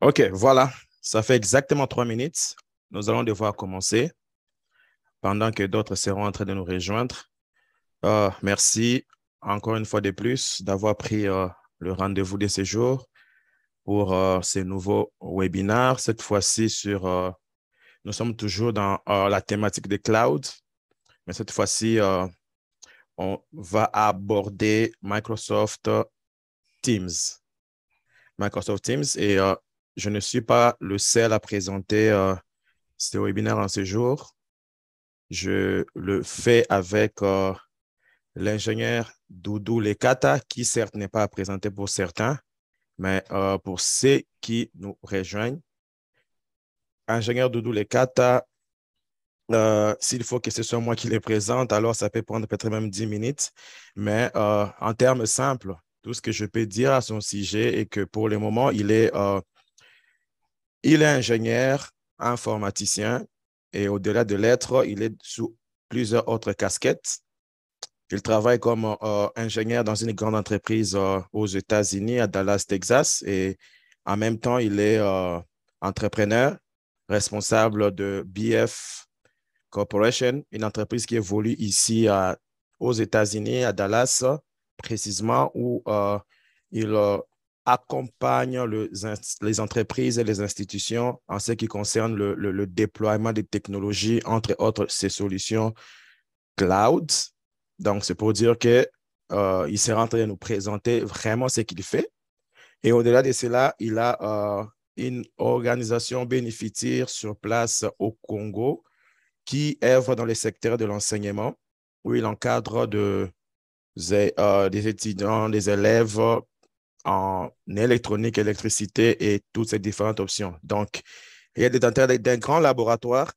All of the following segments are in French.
OK, voilà. Ça fait exactement 3 minutes. Nous allons devoir commencer pendant que d'autres seront en train de nous rejoindre. Merci encore une fois de plus d'avoir pris le rendez-vous de ce jour pour ce nouveau webinaire. Cette fois-ci nous sommes toujours dans la thématique des clouds, mais cette fois-ci, on va aborder Microsoft Teams. Microsoft Teams et je ne suis pas le seul à présenter ce webinaire en ce jour. Je le fais avec l'ingénieur Doudou Lekata, qui certes n'est pas à présenter pour certains, mais pour ceux qui nous rejoignent, ingénieur Doudou Lekata, s'il faut que ce soit moi qui les présente, alors ça peut prendre peut-être même 10 minutes, mais en termes simples, tout ce que je peux dire à son sujet est que pour le moment, il est ingénieur informaticien et au-delà de l'être, il est sous plusieurs autres casquettes. Il travaille comme ingénieur dans une grande entreprise aux États-Unis, à Dallas, Texas, et en même temps, il est entrepreneur, responsable de BF Corporation, une entreprise qui évolue ici aux États-Unis, à Dallas, précisément, où il accompagne les entreprises et les institutions en ce qui concerne le déploiement des technologies, entre autres, ces solutions cloud. Donc, c'est pour dire que il sera en train de nous présenter vraiment ce qu'il fait. Et au-delà de cela, il a une organisation bénéficiaire sur place au Congo qui œuvre dans le secteur de l'enseignement, où il encadre des étudiants, des élèves en électronique, électricité et toutes ces différentes options. Donc, il y a d'un grand laboratoire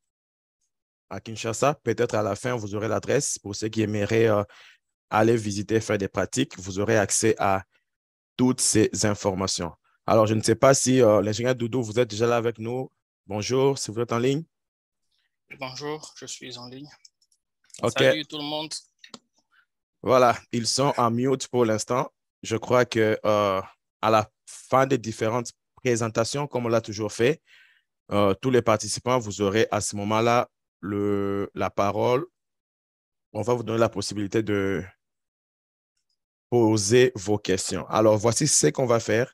à Kinshasa. Peut-être à la fin, vous aurez l'adresse pour ceux qui aimeraient aller visiter, faire des pratiques. Vous aurez accès à toutes ces informations. Alors, je ne sais pas si l'ingénieur Doudou, vous êtes déjà là avec nous. Bonjour, si vous êtes en ligne. Bonjour, je suis en ligne. OK. Salut tout le monde. Voilà, ils sont en mute pour l'instant. Je crois que à la fin des différentes présentations, comme on l'a toujours fait, tous les participants, vous aurez à ce moment-là la parole. On va vous donner la possibilité de poser vos questions. Alors, voici ce qu'on va faire.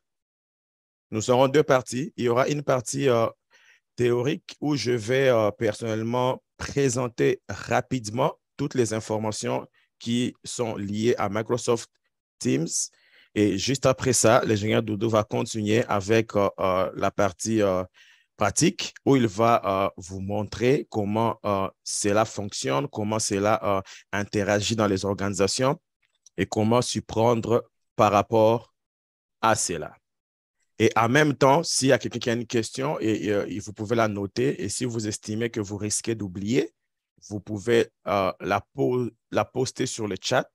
Nous aurons deux parties. Il y aura une partie théorique où je vais personnellement présenter rapidement toutes les informations qui sont liées à Microsoft Teams. Et juste après ça, l'ingénieur Doudou va continuer avec la partie pratique où il va vous montrer comment cela fonctionne, comment cela interagit dans les organisations et comment s'y prendre par rapport à cela. Et en même temps, s'il y a quelqu'un qui a une question, vous pouvez la noter. Et si vous estimez que vous risquez d'oublier, vous pouvez la poster sur le chat.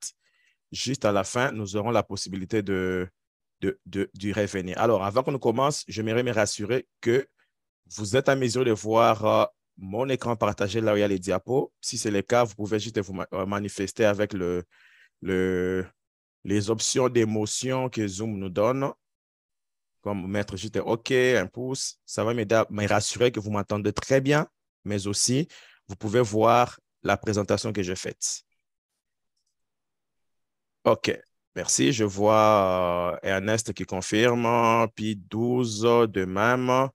Juste à la fin, nous aurons la possibilité d'y revenir. Alors, avant qu'on commence, j'aimerais me rassurer que vous êtes en mesure de voir mon écran partagé là où il y a les diapos. Si c'est le cas, vous pouvez juste vous manifester avec les options d'émotion que Zoom nous donne, comme mettre juste OK, un pouce. Ça va me rassurer que vous m'entendez très bien, mais aussi, vous pouvez voir la présentation que j'ai faite. OK, merci. Je vois Ernest qui confirme, puis 12 de même,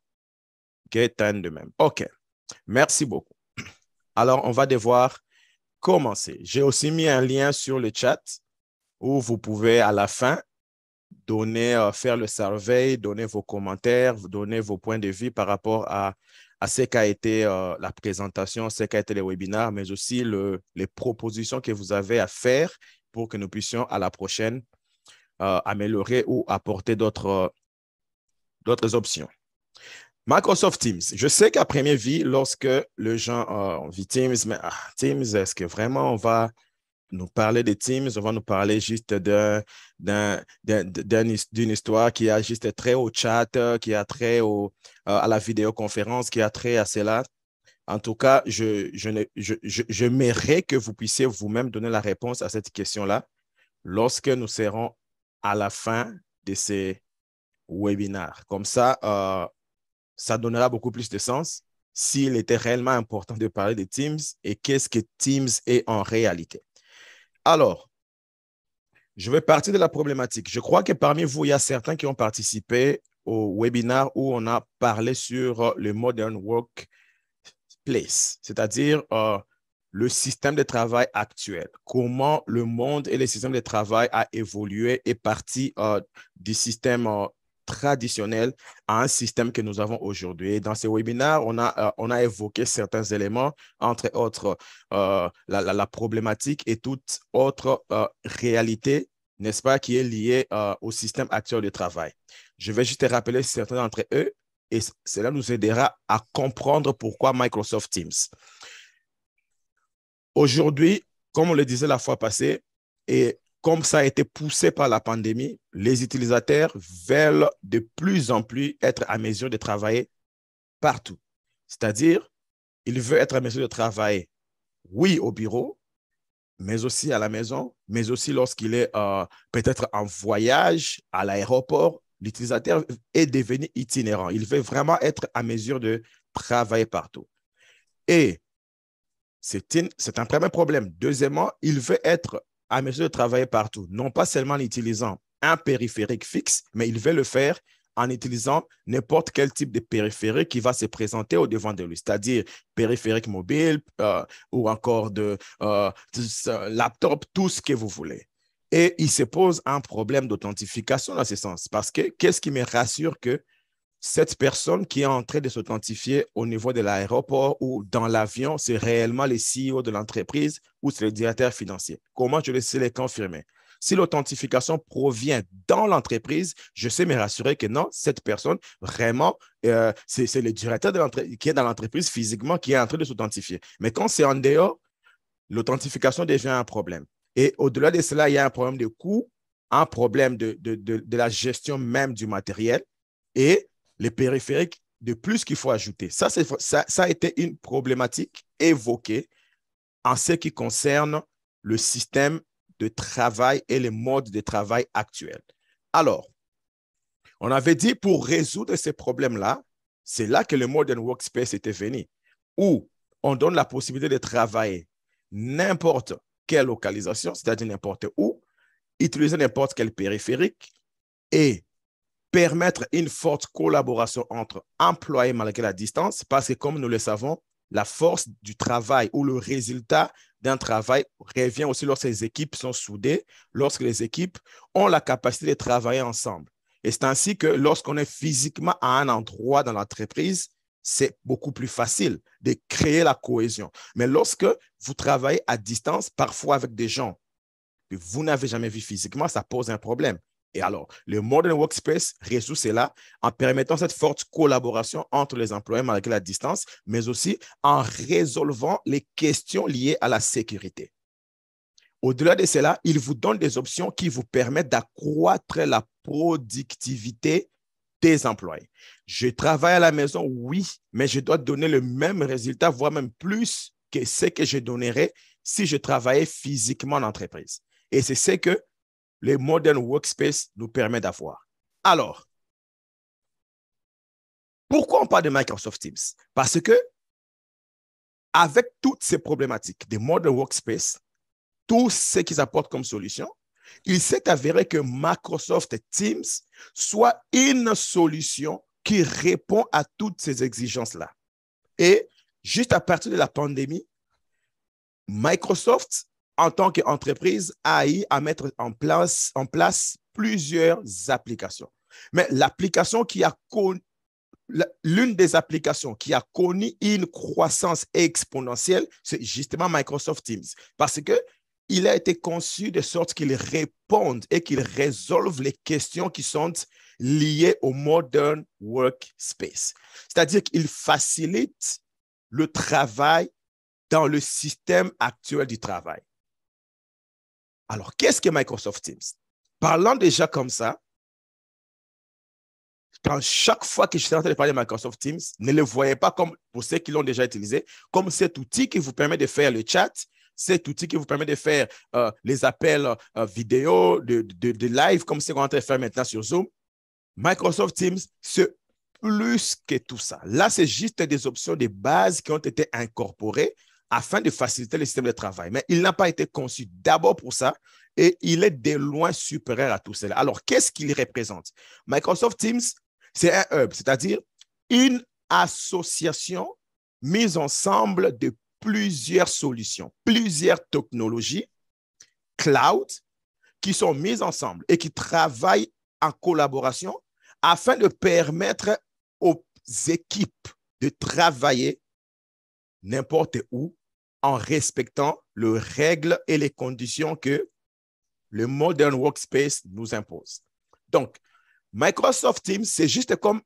Gaëtan de même. OK, merci beaucoup. Alors, on va devoir commencer. J'ai aussi mis un lien sur le chat où vous pouvez à la fin faire le survey, donner vos commentaires, donner vos points de vue par rapport à ce qu'a été la présentation, ce qu'a été le webinaire, mais aussi les propositions que vous avez à faire pour que nous puissions à la prochaine améliorer ou apporter d'autres options. Microsoft Teams. Je sais qu'à première vue, lorsque les gens vit Teams, mais Teams, est-ce que vraiment on va nous parler de Teams, on va nous parler juste d'une histoire qui a juste trait au chat, qui a trait à la vidéoconférence, qui a trait à cela. En tout cas, j'aimerais que vous puissiez vous-même donner la réponse à cette question-là lorsque nous serons à la fin de ces webinaires. Comme ça, ça donnera beaucoup plus de sens s'il était réellement important de parler de Teams et qu'est-ce que Teams est en réalité. Alors, je vais partir de la problématique. Je crois que parmi vous, il y a certains qui ont participé au webinaire où on a parlé sur le Modern Workplace, c'est-à-dire le système de travail actuel, comment le monde et le système de travail a évolué et parti du système traditionnel à un système que nous avons aujourd'hui. Et dans ce webinaire, on a évoqué certains éléments, entre autres la problématique et toute autre réalité, n'est-ce pas, qui est liée au système actuel de travail. Je vais juste te rappeler certains d'entre eux et cela nous aidera à comprendre pourquoi Microsoft Teams. Aujourd'hui, comme on le disait la fois passée, et comme ça a été poussé par la pandémie, les utilisateurs veulent de plus en plus être à mesure de travailler partout. C'est-à-dire, ils veulent être à mesure de travailler, oui, au bureau, mais aussi à la maison, mais aussi lorsqu'il est peut-être en voyage à l'aéroport. L'utilisateur est devenu itinérant. Il veut vraiment être à mesure de travailler partout. Et c'est un premier problème. Deuxièmement, il veut être à mesure de travailler partout, non pas seulement en utilisant un périphérique fixe, mais il veut le faire en utilisant n'importe quel type de périphérique qui va se présenter au devant de lui, c'est-à-dire périphérique mobile ou encore de laptop, tout ce que vous voulez. Et il se pose un problème d'authentification dans ce sens, parce que qu'est-ce qui me rassure que cette personne qui est en train de s'authentifier au niveau de l'aéroport ou dans l'avion, c'est réellement le CEO de l'entreprise ou c'est le directeur financier. Comment je le sais les confirmer? Si l'authentification provient dans l'entreprise, je sais me rassurer que non, cette personne, vraiment, c'est le directeur de l'entreprise qui est dans l'entreprise physiquement qui est en train de s'authentifier. Mais quand c'est en dehors, l'authentification devient un problème. Et au-delà de cela, il y a un problème de coût, un problème de la gestion même du matériel et les périphériques de plus qu'il faut ajouter. Ça a été une problématique évoquée en ce qui concerne le système de travail et les modes de travail actuels. Alors, on avait dit pour résoudre ces problèmes-là, c'est là que le Modern Workspace était venu, où on donne la possibilité de travailler n'importe quelle localisation, c'est-à-dire n'importe où, utiliser n'importe quel périphérique et permettre une forte collaboration entre employés malgré la distance, parce que comme nous le savons, la force du travail ou le résultat d'un travail revient aussi lorsque les équipes sont soudées, lorsque les équipes ont la capacité de travailler ensemble. Et c'est ainsi que lorsqu'on est physiquement à un endroit dans l'entreprise, c'est beaucoup plus facile de créer la cohésion. Mais lorsque vous travaillez à distance, parfois avec des gens que vous n'avez jamais vus physiquement, ça pose un problème. Et alors, le Modern Workspace résout cela en permettant cette forte collaboration entre les employés malgré la distance, mais aussi en résolvant les questions liées à la sécurité. Au-delà de cela, il vous donne des options qui vous permettent d'accroître la productivité des employés. Je travaille à la maison, oui, mais je dois donner le même résultat, voire même plus que ce que je donnerais si je travaillais physiquement en entreprise. Et c'est ce que les Modern Workspace nous permet d'avoir. Alors, pourquoi on parle de Microsoft Teams? Parce que avec toutes ces problématiques des Modern Workspace, tout ce qu'ils apportent comme solution, il s'est avéré que Microsoft Teams soit une solution qui répond à toutes ces exigences-là. Et juste à partir de la pandémie, Microsoft, en tant qu'entreprise, a eu à mettre en place plusieurs applications. Mais l'application qui a l'une des applications qui a connu une croissance exponentielle, c'est justement Microsoft Teams. Parce qu'il a été conçu de sorte qu'il réponde et qu'il résolve les questions qui sont liées au Modern Workspace. C'est-à-dire qu'il facilite le travail dans le système actuel du travail. Alors, qu'est-ce que Microsoft Teams? Parlant déjà comme ça, quand chaque fois que je suis en train de parler de Microsoft Teams, ne le voyez pas comme, pour ceux qui l'ont déjà utilisé, comme cet outil qui vous permet de faire le chat, cet outil qui vous permet de faire les appels vidéo, de live, comme c'est qu'on est en train de faire maintenant sur Zoom. Microsoft Teams, plus que tout ça. Là, c'est juste des options de base qui ont été incorporées afin de faciliter le système de travail. Mais il n'a pas été conçu d'abord pour ça et il est de loin supérieur à tout cela. Alors, qu'est-ce qu'il représente? Microsoft Teams, c'est un hub, c'est-à-dire une association mise ensemble de plusieurs solutions, plusieurs technologies cloud qui sont mises ensemble et qui travaillent en collaboration afin de permettre aux équipes de travailler n'importe où en respectant les règles et les conditions que le Modern Workspace nous impose. Donc, Microsoft Teams, c'est juste comme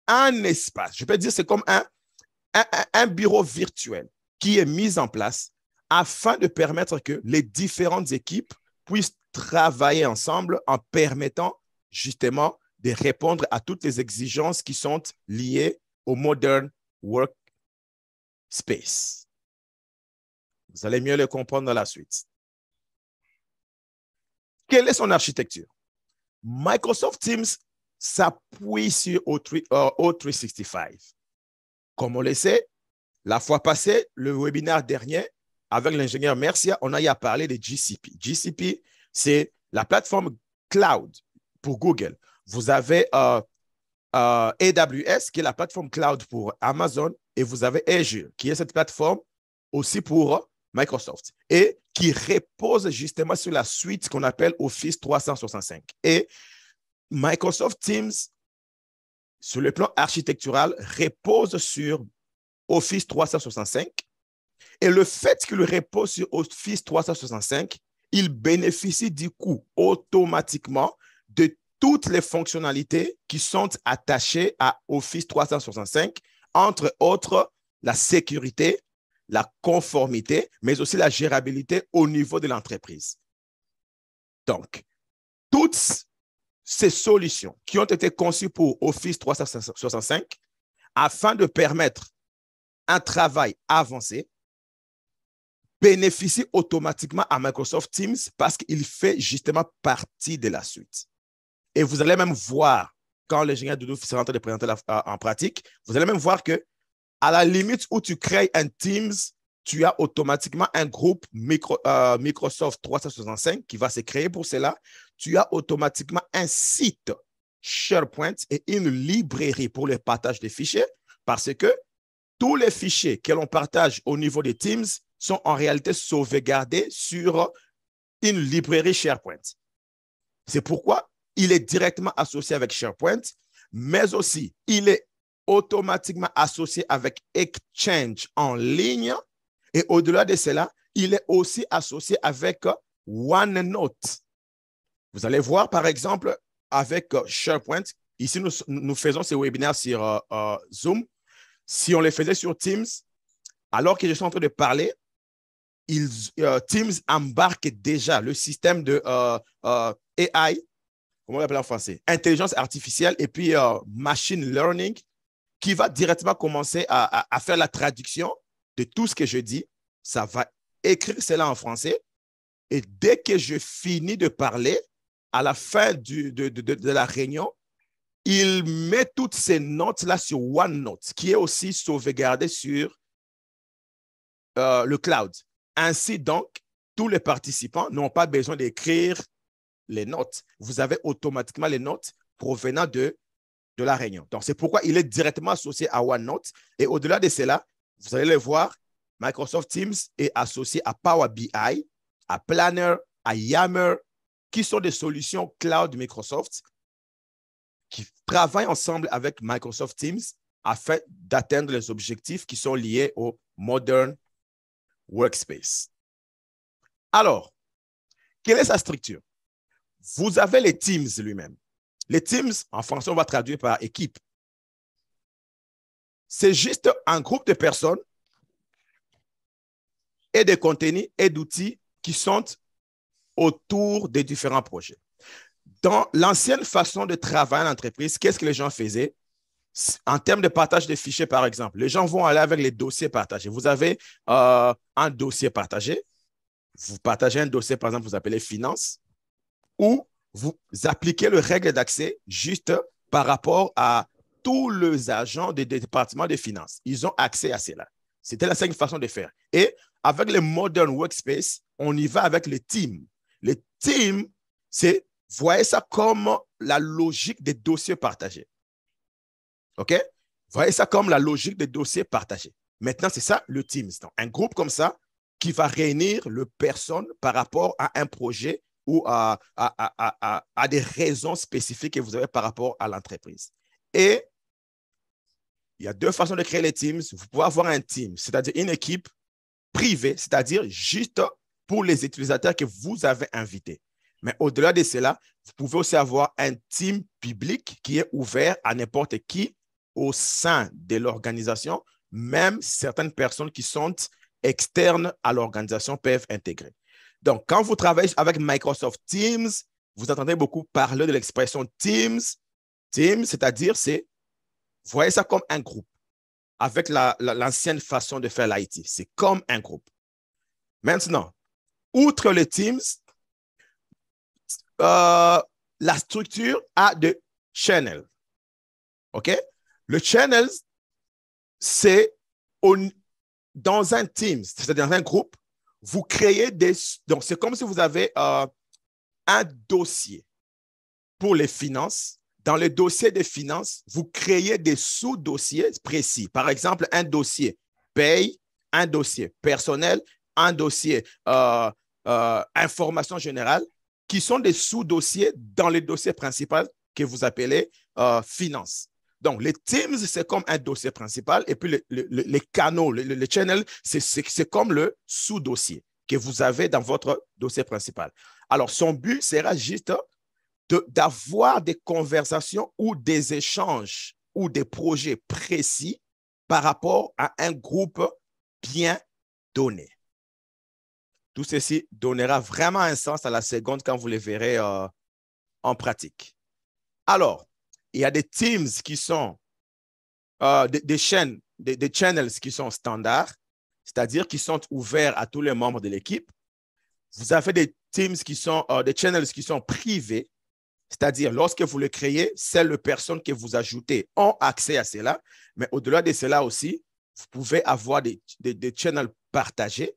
un espace. Je peux dire c'est comme un bureau virtuel qui est mis en place afin de permettre que les différentes équipes puissent travailler ensemble en permettant justement de répondre à toutes les exigences qui sont liées au Modern Workspace. Vous allez mieux le comprendre dans la suite. Quelle est son architecture? Microsoft Teams s'appuie sur O365. Comme on le sait, la fois passée, le webinaire dernier, avec l'ingénieur Mercia, on a parlé de GCP. GCP, c'est la plateforme cloud pour Google. Vous avez AWS, qui est la plateforme cloud pour Amazon, et vous avez Azure, qui est cette plateforme aussi pour Microsoft, et qui repose justement sur la suite qu'on appelle Office 365. Et Microsoft Teams, sur le plan architectural, repose sur Office 365. Et le fait qu'il repose sur Office 365, il bénéficie du coup automatiquement de toutes les fonctionnalités qui sont attachées à Office 365, entre autres la sécurité, la conformité, mais aussi la gérabilité au niveau de l'entreprise. Donc, toutes ces solutions qui ont été conçues pour Office 365 afin de permettre un travail avancé bénéficient automatiquement à Microsoft Teams parce qu'il fait justement partie de la suite. Et vous allez même voir, quand l'ingénieur Doudou sera en train de présenter en pratique, vous allez même voir que à la limite où tu crées un Teams, tu as automatiquement un groupe Microsoft 365 qui va se créer pour cela. Tu as automatiquement un site SharePoint et une librairie pour le partage des fichiers parce que tous les fichiers que l'on partage au niveau des Teams sont en réalité sauvegardés sur une librairie SharePoint. C'est pourquoi il est directement associé avec SharePoint, mais aussi il est automatiquement associé avec Exchange en ligne. Et au-delà de cela, il est aussi associé avec OneNote. Vous allez voir, par exemple, avec SharePoint, ici, nous faisons ces webinaires sur Zoom. Si on les faisait sur Teams, alors que je suis en train de parler, Teams embarque déjà le système de AI, comment on l'appelle en français, intelligence artificielle et puis machine learning, qui va directement commencer à faire la traduction de tout ce que je dis. Ça va écrire cela en français. Et dès que je finis de parler, à la fin de la réunion, il met toutes ces notes-là sur OneNote, qui est aussi sauvegardé sur le cloud. Ainsi donc, tous les participants n'ont pas besoin d'écrire les notes. Vous avez automatiquement les notes provenant de la réunion. Donc, c'est pourquoi il est directement associé à OneNote. Et au-delà de cela, vous allez le voir, Microsoft Teams est associé à Power BI, à Planner, à Yammer, qui sont des solutions cloud Microsoft qui travaillent ensemble avec Microsoft Teams afin d'atteindre les objectifs qui sont liés au Modern Workspace. Alors, quelle est sa structure? Vous avez les Teams lui-même. Les Teams, en français, on va traduire par équipe. C'est juste un groupe de personnes et de contenus et d'outils qui sont autour des différents projets. Dans l'ancienne façon de travailler en entreprise, qu'est-ce que les gens faisaient? En termes de partage de fichiers, par exemple, les gens vont aller avec les dossiers partagés. Vous avez un dossier partagé. Vous partagez un dossier, par exemple, vous appelez finance, où vous appliquez les règles d'accès juste par rapport à tous les agents des départements de finances. Ils ont accès à cela. C'était la cinquième façon de faire. Et avec les Modern Workspace, on y va avec les teams. Les teams, c'est, voyez ça comme la logique des dossiers partagés. OK? Voyez ça comme la logique des dossiers partagés. Maintenant, c'est ça le Teams. Donc, un groupe comme ça qui va réunir les personnes par rapport à un projet ou à des raisons spécifiques que vous avez par rapport à l'entreprise. Et il y a deux façons de créer les teams. Vous pouvez avoir un team, c'est-à-dire une équipe privée, c'est-à-dire juste pour les utilisateurs que vous avez invités. Mais au-delà de cela, vous pouvez aussi avoir un team public qui est ouvert à n'importe qui au sein de l'organisation. Même certaines personnes qui sont externes à l'organisation peuvent intégrer. Donc, quand vous travaillez avec Microsoft Teams, vous entendez beaucoup parler de l'expression Teams. Teams, c'est-à-dire, voyez ça comme un groupe. Avec l'ancienne façon de faire l'IT, c'est comme un groupe. Maintenant, outre les Teams, la structure a des channels. OK? Le channel, c'est dans un team, c'est-à-dire dans un groupe, vous créez des... Donc, c'est comme si vous avez un dossier pour les finances. Dans le dossier des finances, vous créez des sous-dossiers précis. Par exemple, un dossier paye, un dossier personnel, un dossier information générale, qui sont des sous-dossiers dans le dossier principal que vous appelez finances. Donc, les Teams, c'est comme un dossier principal et puis les canaux, les channels, c'est comme le sous-dossier que vous avez dans votre dossier principal. Alors, son but sera juste d'avoir des conversations ou des échanges ou des projets précis par rapport à un groupe bien donné. Tout ceci donnera vraiment un sens à la seconde quand vous les verrez en pratique. Alors, il y a des teams qui sont des chaînes, des channels qui sont standards, c'est-à-dire qui sont ouverts à tous les membres de l'équipe. Vous avez des teams qui sont, des channels qui sont privés, c'est-à-dire lorsque vous le créez, seules les personnes que vous ajoutez ont accès à cela. Mais au-delà de cela aussi, vous pouvez avoir des channels partagés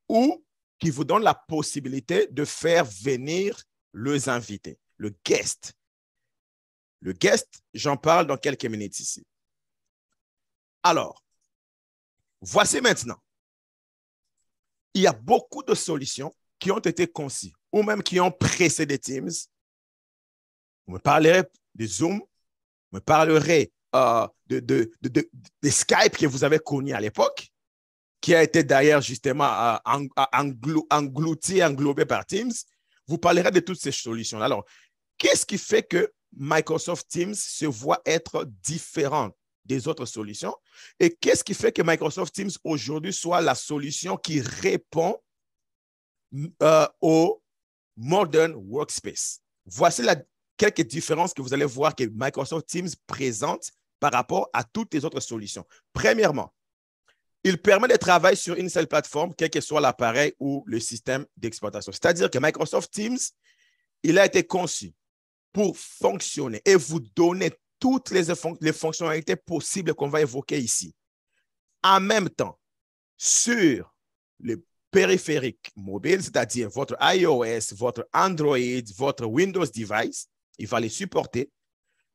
ou qui vous donnent la possibilité de faire venir les invités, le guest. Le guest, j'en parle dans quelques minutes ici. Alors, voici maintenant. Il y a beaucoup de solutions qui ont été conçues ou même qui ont précédé Teams. Vous me parlerez de Zoom, vous me parlerez de Skype que vous avez connu à l'époque, qui a été d'ailleurs justement englobé par Teams. Vous parlerez de toutes ces solutions. Alors, qu'est-ce qui fait que Microsoft Teams se voit être différent des autres solutions? Et qu'est-ce qui fait que Microsoft Teams aujourd'hui soit la solution qui répond au Modern Workspace? Voici quelques différences que vous allez voir que Microsoft Teams présente par rapport à toutes les autres solutions. Premièrement, il permet de travailler sur une seule plateforme, quel que soit l'appareil ou le système d'exploitation. C'est-à-dire que Microsoft Teams, il a été conçu pour fonctionner et vous donner toutes les fonctionnalités possibles qu'on va évoquer ici. En même temps, sur le périphérique mobile, c'est-à-dire votre iOS, votre Android, votre Windows device, il va les supporter,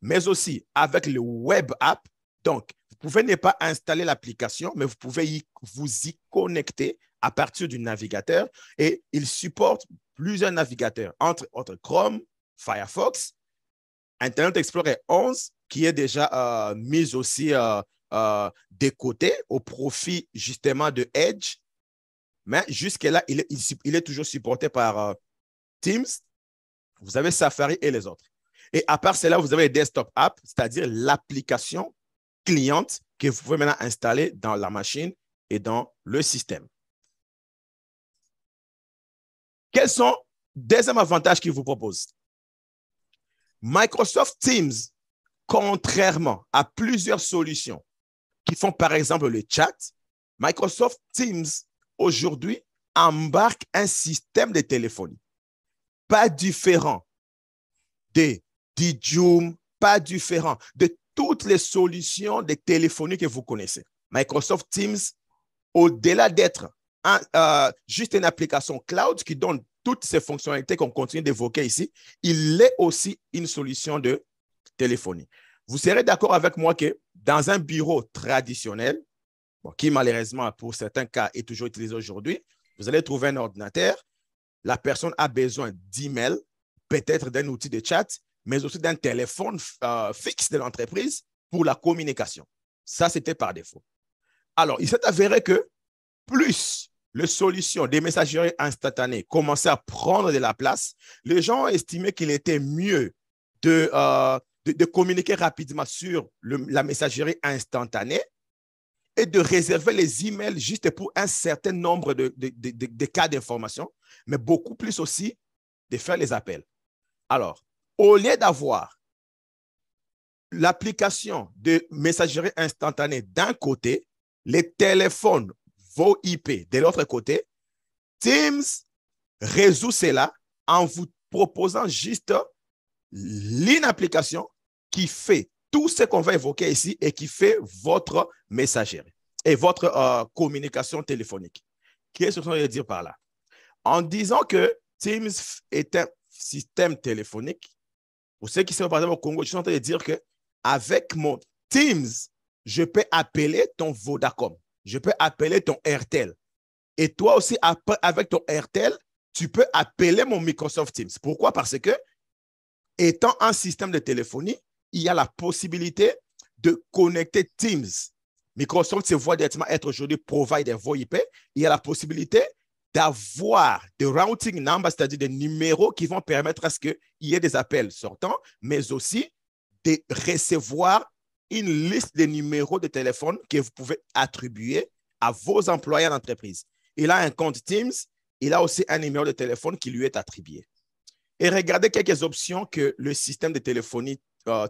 mais aussi avec le web app. Donc, vous pouvez ne pas installer l'application, mais vous pouvez vous y connecter à partir du navigateur et il supporte plusieurs navigateurs, entre autres Chrome, Firefox, Internet Explorer 11, qui est déjà mis aussi de côté au profit justement de Edge. Mais jusque-là, il est toujours supporté par Teams. Vous avez Safari et les autres. Et à part cela, vous avez les desktop apps, c'est-à-dire l'application cliente que vous pouvez maintenant installer dans la machine et dans le système. Quels sont les deuxièmes avantages qu'il vous propose? Microsoft Teams, contrairement à plusieurs solutions qui font par exemple le chat, Microsoft Teams aujourd'hui embarque un système de téléphonie pas différent de Zoom, pas différent de toutes les solutions de téléphonie que vous connaissez. Microsoft Teams, au-delà d'être juste une application cloud qui donne toutes ces fonctionnalités qu'on continue d'évoquer ici, il est aussi une solution de téléphonie. Vous serez d'accord avec moi que dans un bureau traditionnel, qui malheureusement pour certains cas est toujours utilisé aujourd'hui, vous allez trouver un ordinateur, la personne a besoin d'email, peut-être d'un outil de chat, mais aussi d'un téléphone fixe de l'entreprise pour la communication. Ça, c'était par défaut. Alors, il s'est avéré que plus les solutions des messageries instantanées commençaient à prendre de la place, les gens ont estimé qu'il était mieux de communiquer rapidement sur la messagerie instantanée et de réserver les emails juste pour un certain nombre de cas d'information, mais beaucoup plus aussi de faire les appels. Alors, au lieu d'avoir l'application de messagerie instantanée d'un côté, les téléphones VoIP de l'autre côté, Teams résout cela en vous proposant juste une application qui fait tout ce qu'on va évoquer ici et qui fait votre messagerie et votre communication téléphonique. Qu'est-ce que je veux dire par là? En disant que Teams est un système téléphonique, pour ceux qui sont par exemple au Congo, je suis en train de dire qu'avec mon Teams, je peux appeler ton Vodacom, je peux appeler ton Airtel. Et toi aussi, avec ton Airtel, tu peux appeler mon Microsoft Teams. Pourquoi? Parce que, étant un système de téléphonie, il y a la possibilité de connecter Teams. Microsoft se voit directement être aujourd'hui provider VoIP. Il y a la possibilité d'avoir des routing numbers, c'est-à-dire des numéros qui vont permettre à ce qu'il y ait des appels sortants, mais aussi de recevoir une liste de numéros de téléphone que vous pouvez attribuer à vos employés d'entreprise. Il a un compte Teams, il a aussi un numéro de téléphone qui lui est attribué. Et regardez quelques options que le système de téléphonie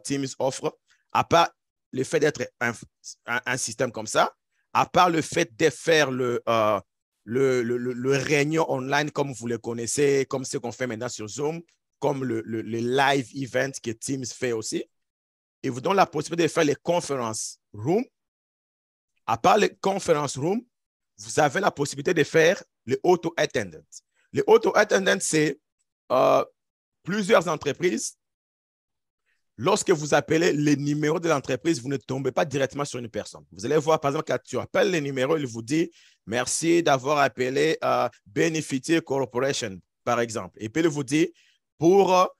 Teams offre, à part le fait d'être un système comme ça, à part le fait de faire le réunion online comme vous le connaissez, comme ce qu'on fait maintenant sur Zoom, comme le live event que Teams fait aussi. Et vous donne la possibilité de faire les conference room. À part les conference room, vous avez la possibilité de faire le auto-attendant. Le auto-attendant, c'est plusieurs entreprises. Lorsque vous appelez les numéros de l'entreprise, vous ne tombez pas directement sur une personne. Vous allez voir, par exemple, quand tu appelles les numéros, il vous dit « Merci d'avoir appelé Benefitier Corporation », par exemple. Et puis, il vous dit « Pour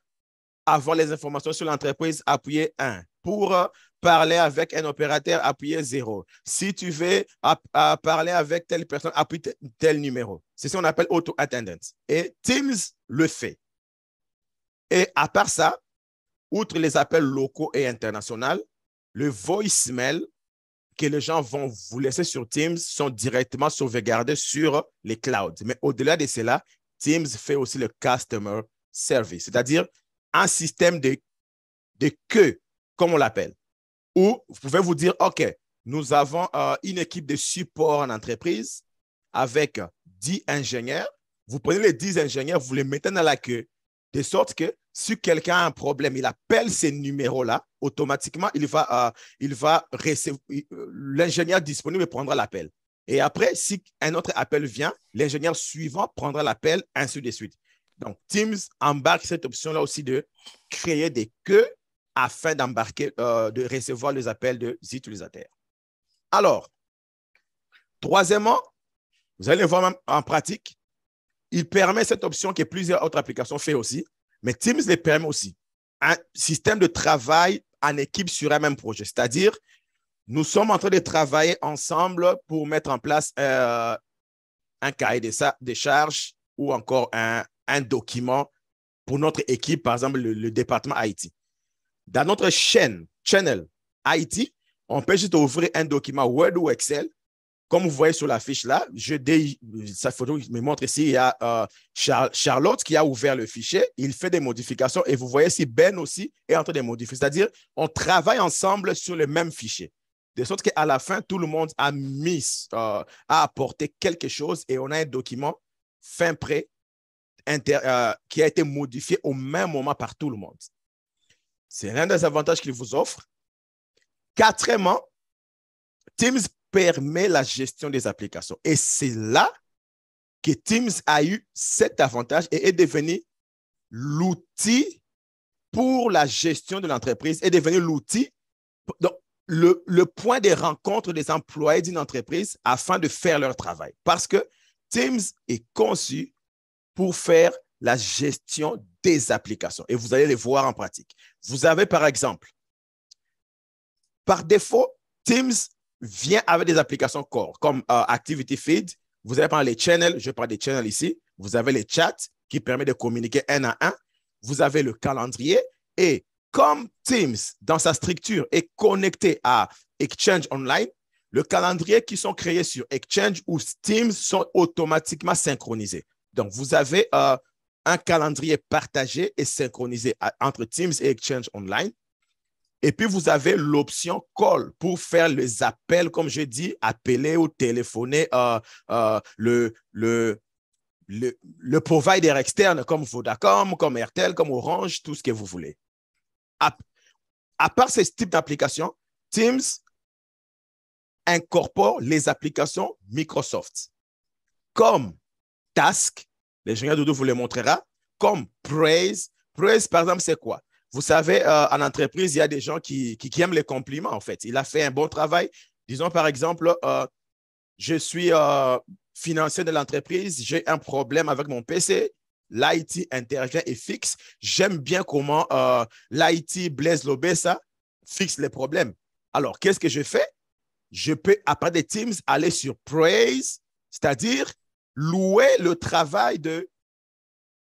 avoir les informations sur l'entreprise, appuyez 1. Pour parler avec un opérateur, appuyez 0. Si tu veux parler avec telle personne, appuie tel numéro. » C'est ce qu'on appelle auto-attendant. Et Teams le fait. Et à part ça, outre les appels locaux et internationaux, le voicemail que les gens vont vous laisser sur Teams sont directement sauvegardés sur les clouds. Mais au-delà de cela, Teams fait aussi le Customer Service, c'est-à-dire un système de queue, comme on l'appelle, où vous pouvez vous dire, OK, nous avons une équipe de support en entreprise avec 10 ingénieurs. Vous prenez les 10 ingénieurs, vous les mettez dans la queue, de sorte que si quelqu'un a un problème, il appelle ces numéros-là, automatiquement, l'ingénieur disponible prendra l'appel. Et après, si un autre appel vient, l'ingénieur suivant prendra l'appel, ainsi de suite. Donc, Teams embarque cette option-là aussi de créer des queues afin d'embarquer, de recevoir les appels des utilisateurs. Alors, troisièmement, vous allez voir même en pratique, il permet cette option que plusieurs autres applications font aussi, mais Teams les permet aussi. Un système de travail en équipe sur un même projet, c'est-à-dire nous sommes en train de travailler ensemble pour mettre en place un cahier de charges ou encore un document pour notre équipe, par exemple le département IT. Dans notre channel IT, on peut juste ouvrir un document Word ou Excel. Comme vous voyez sur la fiche là, sa photo me montre ici, il y a Charlotte qui a ouvert le fichier, il fait des modifications et vous voyez ici Ben aussi est en train de modifier. C'est-à-dire, on travaille ensemble sur le même fichier. De sorte qu'à la fin, tout le monde a apporté quelque chose et on a un document fin prêt qui a été modifié au même moment par tout le monde. C'est l'un des avantages qu'il vous offre. Quatrièmement, Teams permet la gestion des applications. Et c'est là que Teams a eu cet avantage et est devenu l'outil pour la gestion de l'entreprise, est devenu l'outil, le point de rencontre des employés d'une entreprise afin de faire leur travail. Parce que Teams est conçu pour faire la gestion des applications. Et vous allez les voir en pratique. Vous avez par exemple, par défaut, Teams vient avec des applications core, comme Activity Feed. Vous avez par exemple les channels, je parle des channels ici. Vous avez les chats qui permettent de communiquer un à un. Vous avez le calendrier. Et comme Teams, dans sa structure, est connecté à Exchange Online, le calendrier qui sont créés sur Exchange ou Teams sont automatiquement synchronisés. Donc, vous avez un calendrier partagé et synchronisé entre Teams et Exchange Online. Et puis, vous avez l'option Call pour faire les appels, comme je dis, appeler ou téléphoner le provider externe comme Vodacom, comme Airtel, comme Orange, tout ce que vous voulez. À part ce type d'application, Teams incorpore les applications Microsoft comme Task, l'ingénieur Doudou vous le montrera, comme Praise. Praise, par exemple, c'est quoi? Vous savez, en entreprise, il y a des gens qui aiment les compliments, en fait. Il a fait un bon travail. Disons, par exemple, je suis financier de l'entreprise, j'ai un problème avec mon PC, l'IT intervient et fixe. J'aime bien comment l'IT Blaise Lobessa fixe les problèmes. Alors, qu'est-ce que je fais? Je peux, après des Teams, aller sur Praise, c'est-à-dire louer le travail de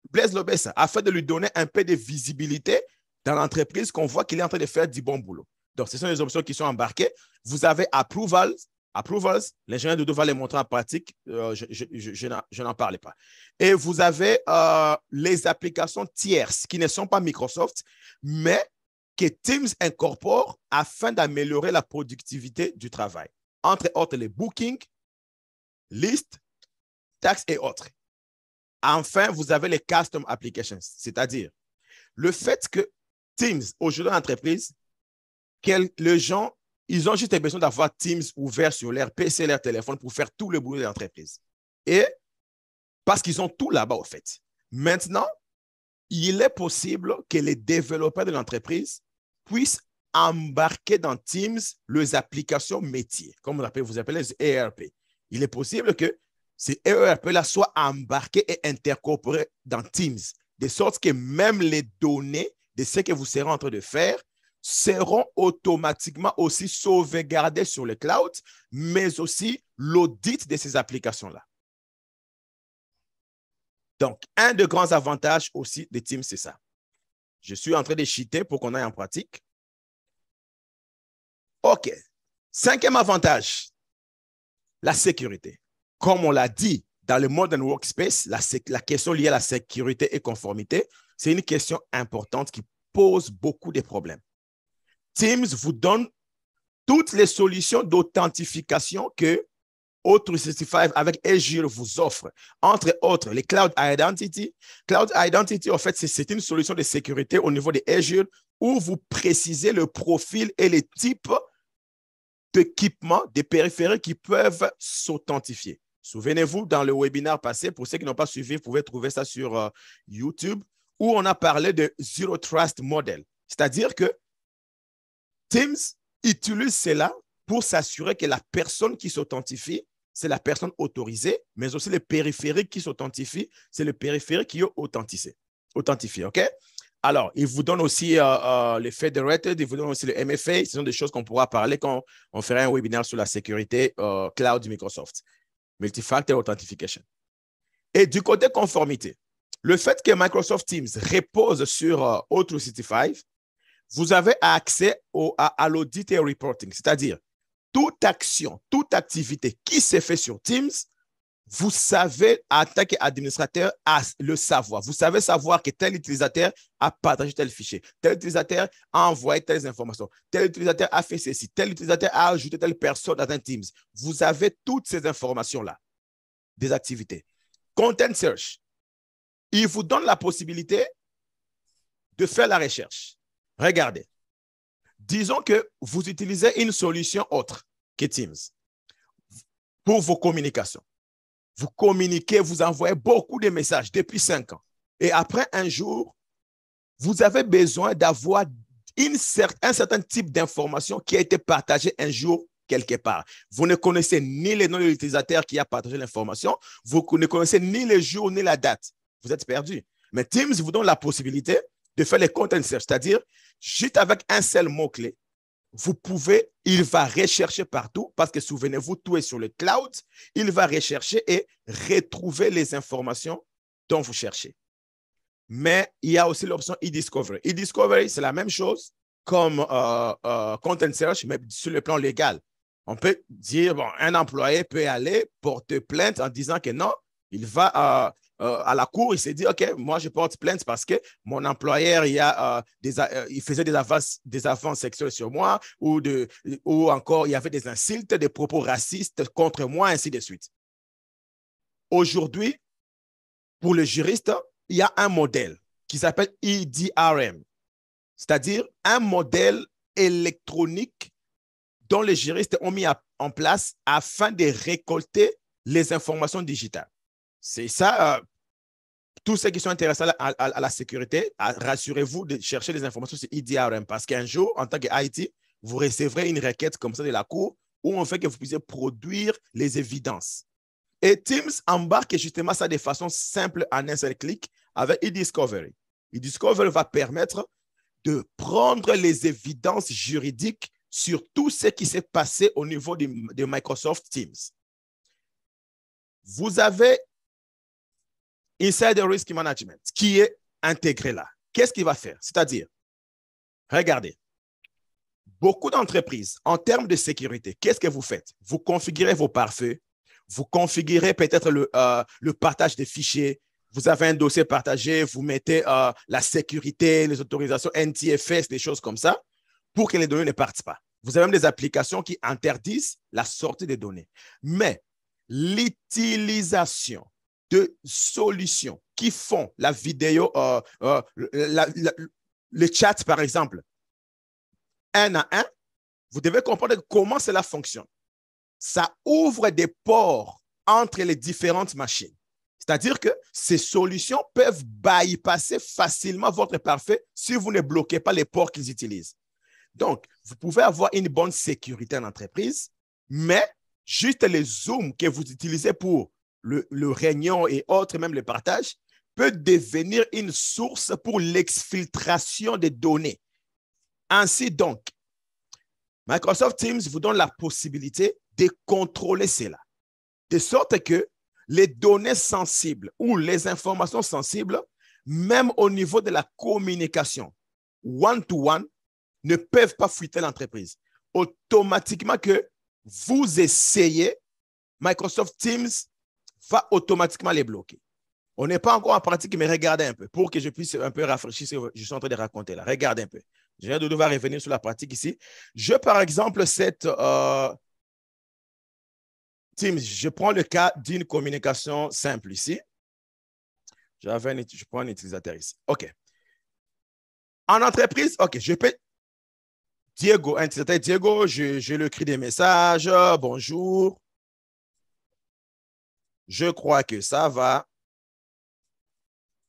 Blaise Lobessa afin de lui donner un peu de visibilité dans l'entreprise qu'on voit qu'il est en train de faire du bon boulot. Donc, ce sont les options qui sont embarquées. Vous avez Approvals. Approvals, l'ingénieur Doudou va les montrer en pratique. Je n'en parlais pas. Et vous avez les applications tierces qui ne sont pas Microsoft, mais que Teams incorpore afin d'améliorer la productivité du travail. Entre autres, les bookings, listes, taxes et autres. Enfin, vous avez les custom applications, c'est-à-dire le fait que Teams, aujourd'hui, l'entreprise, les gens, ils ont juste besoin d'avoir Teams ouvert sur leur PC, leur téléphone pour faire tout le boulot de l'entreprise. Et parce qu'ils ont tout là-bas, au fait. Maintenant, il est possible que les développeurs de l'entreprise puissent embarquer dans Teams les applications métiers, comme vous appelez les ERP. Il est possible que ces ERP-là soient embarqués et incorporés dans Teams, de sorte que même les données de ce que vous serez en train de faire seront automatiquement aussi sauvegardées sur le cloud, mais aussi l'audit de ces applications-là. Donc, un des grands avantages aussi de Teams, c'est ça. Je suis en train de cheater pour qu'on aille en pratique. OK. Cinquième avantage, la sécurité. Comme on l'a dit, dans le Modern Workspace, la question liée à la sécurité et conformité, c'est une question importante qui pose beaucoup de problèmes. Teams vous donne toutes les solutions d'authentification que O365 avec Azure vous offre. Entre autres, les Cloud Identity. Cloud Identity, en fait, c'est une solution de sécurité au niveau de Azure où vous précisez le profil et les types d'équipements, des périphériques qui peuvent s'authentifier. Souvenez-vous, dans le webinaire passé, pour ceux qui n'ont pas suivi, vous pouvez trouver ça sur YouTube, où on a parlé de Zero Trust Model. C'est-à-dire que Teams utilise cela pour s'assurer que la personne qui s'authentifie, c'est la personne autorisée, mais aussi le périphérique qui s'authentifie, c'est le périphérique qui est authentifié. OK? Alors, il vous donne aussi le Federated, il vous donne aussi le MFA. Ce sont des choses qu'on pourra parler quand on fera un webinaire sur la sécurité cloud Microsoft. Multi-factor Authentication. Et du côté conformité, le fait que Microsoft Teams repose sur O365, vous avez accès à l'audit et au reporting, c'est-à-dire toute action, toute activité qui s'est faite sur Teams, vous savez, en tant qu'administrateur, le savoir. Vous savez savoir que tel utilisateur a partagé tel fichier, tel utilisateur a envoyé telles informations, tel utilisateur a fait ceci, tel utilisateur a ajouté telle personne dans un Teams. Vous avez toutes ces informations-là, des activités. Content Search, il vous donne la possibilité de faire la recherche. Regardez, disons que vous utilisez une solution autre que Teams pour vos communications. Vous communiquez, vous envoyez beaucoup de messages depuis 5 ans. Et après un jour, vous avez besoin d'avoir un certain type d'information qui a été partagée un jour quelque part. Vous ne connaissez ni le nom de l'utilisateur qui a partagé l'information, vous ne connaissez ni le jour ni la date. Vous êtes perdu. Mais Teams vous donne la possibilité de faire les content search, c'est-à-dire juste avec un seul mot-clé, il va rechercher partout parce que souvenez-vous, tout est sur le cloud. Il va rechercher et retrouver les informations dont vous cherchez. Mais il y a aussi l'option e-discovery. E-discovery, c'est la même chose comme content search, mais sur le plan légal. On peut dire, bon, un employé peut aller porter plainte en disant que non, il va à la cour, il s'est dit, OK, moi, je porte plainte parce que mon employeur, il faisait des avances sexuelles sur moi ou encore, il y avait des insultes, des propos racistes contre moi, ainsi de suite. Aujourd'hui, pour les juristes, il y a un modèle qui s'appelle EDRM, c'est-à-dire un modèle électronique dont les juristes ont mis en place afin de récolter les informations digitales. C'est ça, tous ceux qui sont intéressés à la sécurité, rassurez-vous de chercher les informations sur EDRM parce qu'un jour, en tant qu'IT, vous recevrez une requête comme ça de la cour où on fait que vous puissiez produire les évidences. Et Teams embarque justement ça de façon simple en un seul clic avec eDiscovery. eDiscovery va permettre de prendre les évidences juridiques sur tout ce qui s'est passé au niveau de Microsoft Teams. Vous avez Insider Risk Management qui est intégré là. Qu'est-ce qu'il va faire? C'est-à-dire, regardez, beaucoup d'entreprises, en termes de sécurité, qu'est-ce que vous faites? Vous configurez vos pare-feux, vous configurez peut-être le partage des fichiers, vous avez un dossier partagé, vous mettez la sécurité, les autorisations NTFS, des choses comme ça, pour que les données ne partent pas. Vous avez même des applications qui interdisent la sortie des données. Mais l'utilisation de solutions qui font la vidéo, le chat, par exemple, un à un, vous devez comprendre comment cela fonctionne. Ça ouvre des ports entre les différentes machines. C'est-à-dire que ces solutions peuvent bypasser facilement votre pare-feu si vous ne bloquez pas les ports qu'ils utilisent. Donc, vous pouvez avoir une bonne sécurité en entreprise, mais juste les zooms que vous utilisez pour le réunion et autres, même le partage, peut devenir une source pour l'exfiltration des données. Ainsi donc, Microsoft Teams vous donne la possibilité de contrôler cela, de sorte que les données sensibles ou les informations sensibles, même au niveau de la communication one-to-one, ne peuvent pas fuiter l'entreprise. Automatiquement que vous essayez, Microsoft Teams va automatiquement les bloquer. On n'est pas encore en pratique, mais regardez un peu pour que je puisse un peu rafraîchir ce que je suis en train de raconter là. Regardez un peu. Je viens de devoir revenir sur la pratique ici. Par exemple, Teams, je prends le cas d'une communication simple ici. Je prends un utilisateur ici. OK. En entreprise, OK, je peux... Diego, un utilisateur Diego, je lui écris des messages. Bonjour. Je crois que ça va.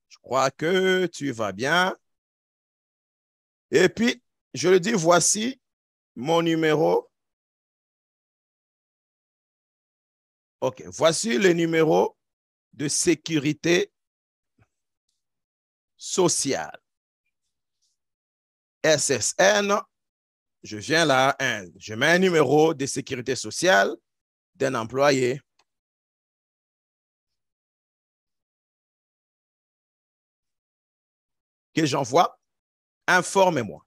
Je crois que tu vas bien. Et puis, je lui dis, voici mon numéro. OK, voici le numéro de sécurité sociale. SSN, je viens là, je mets un numéro de sécurité sociale d'un employé. Que j'envoie, informez-moi.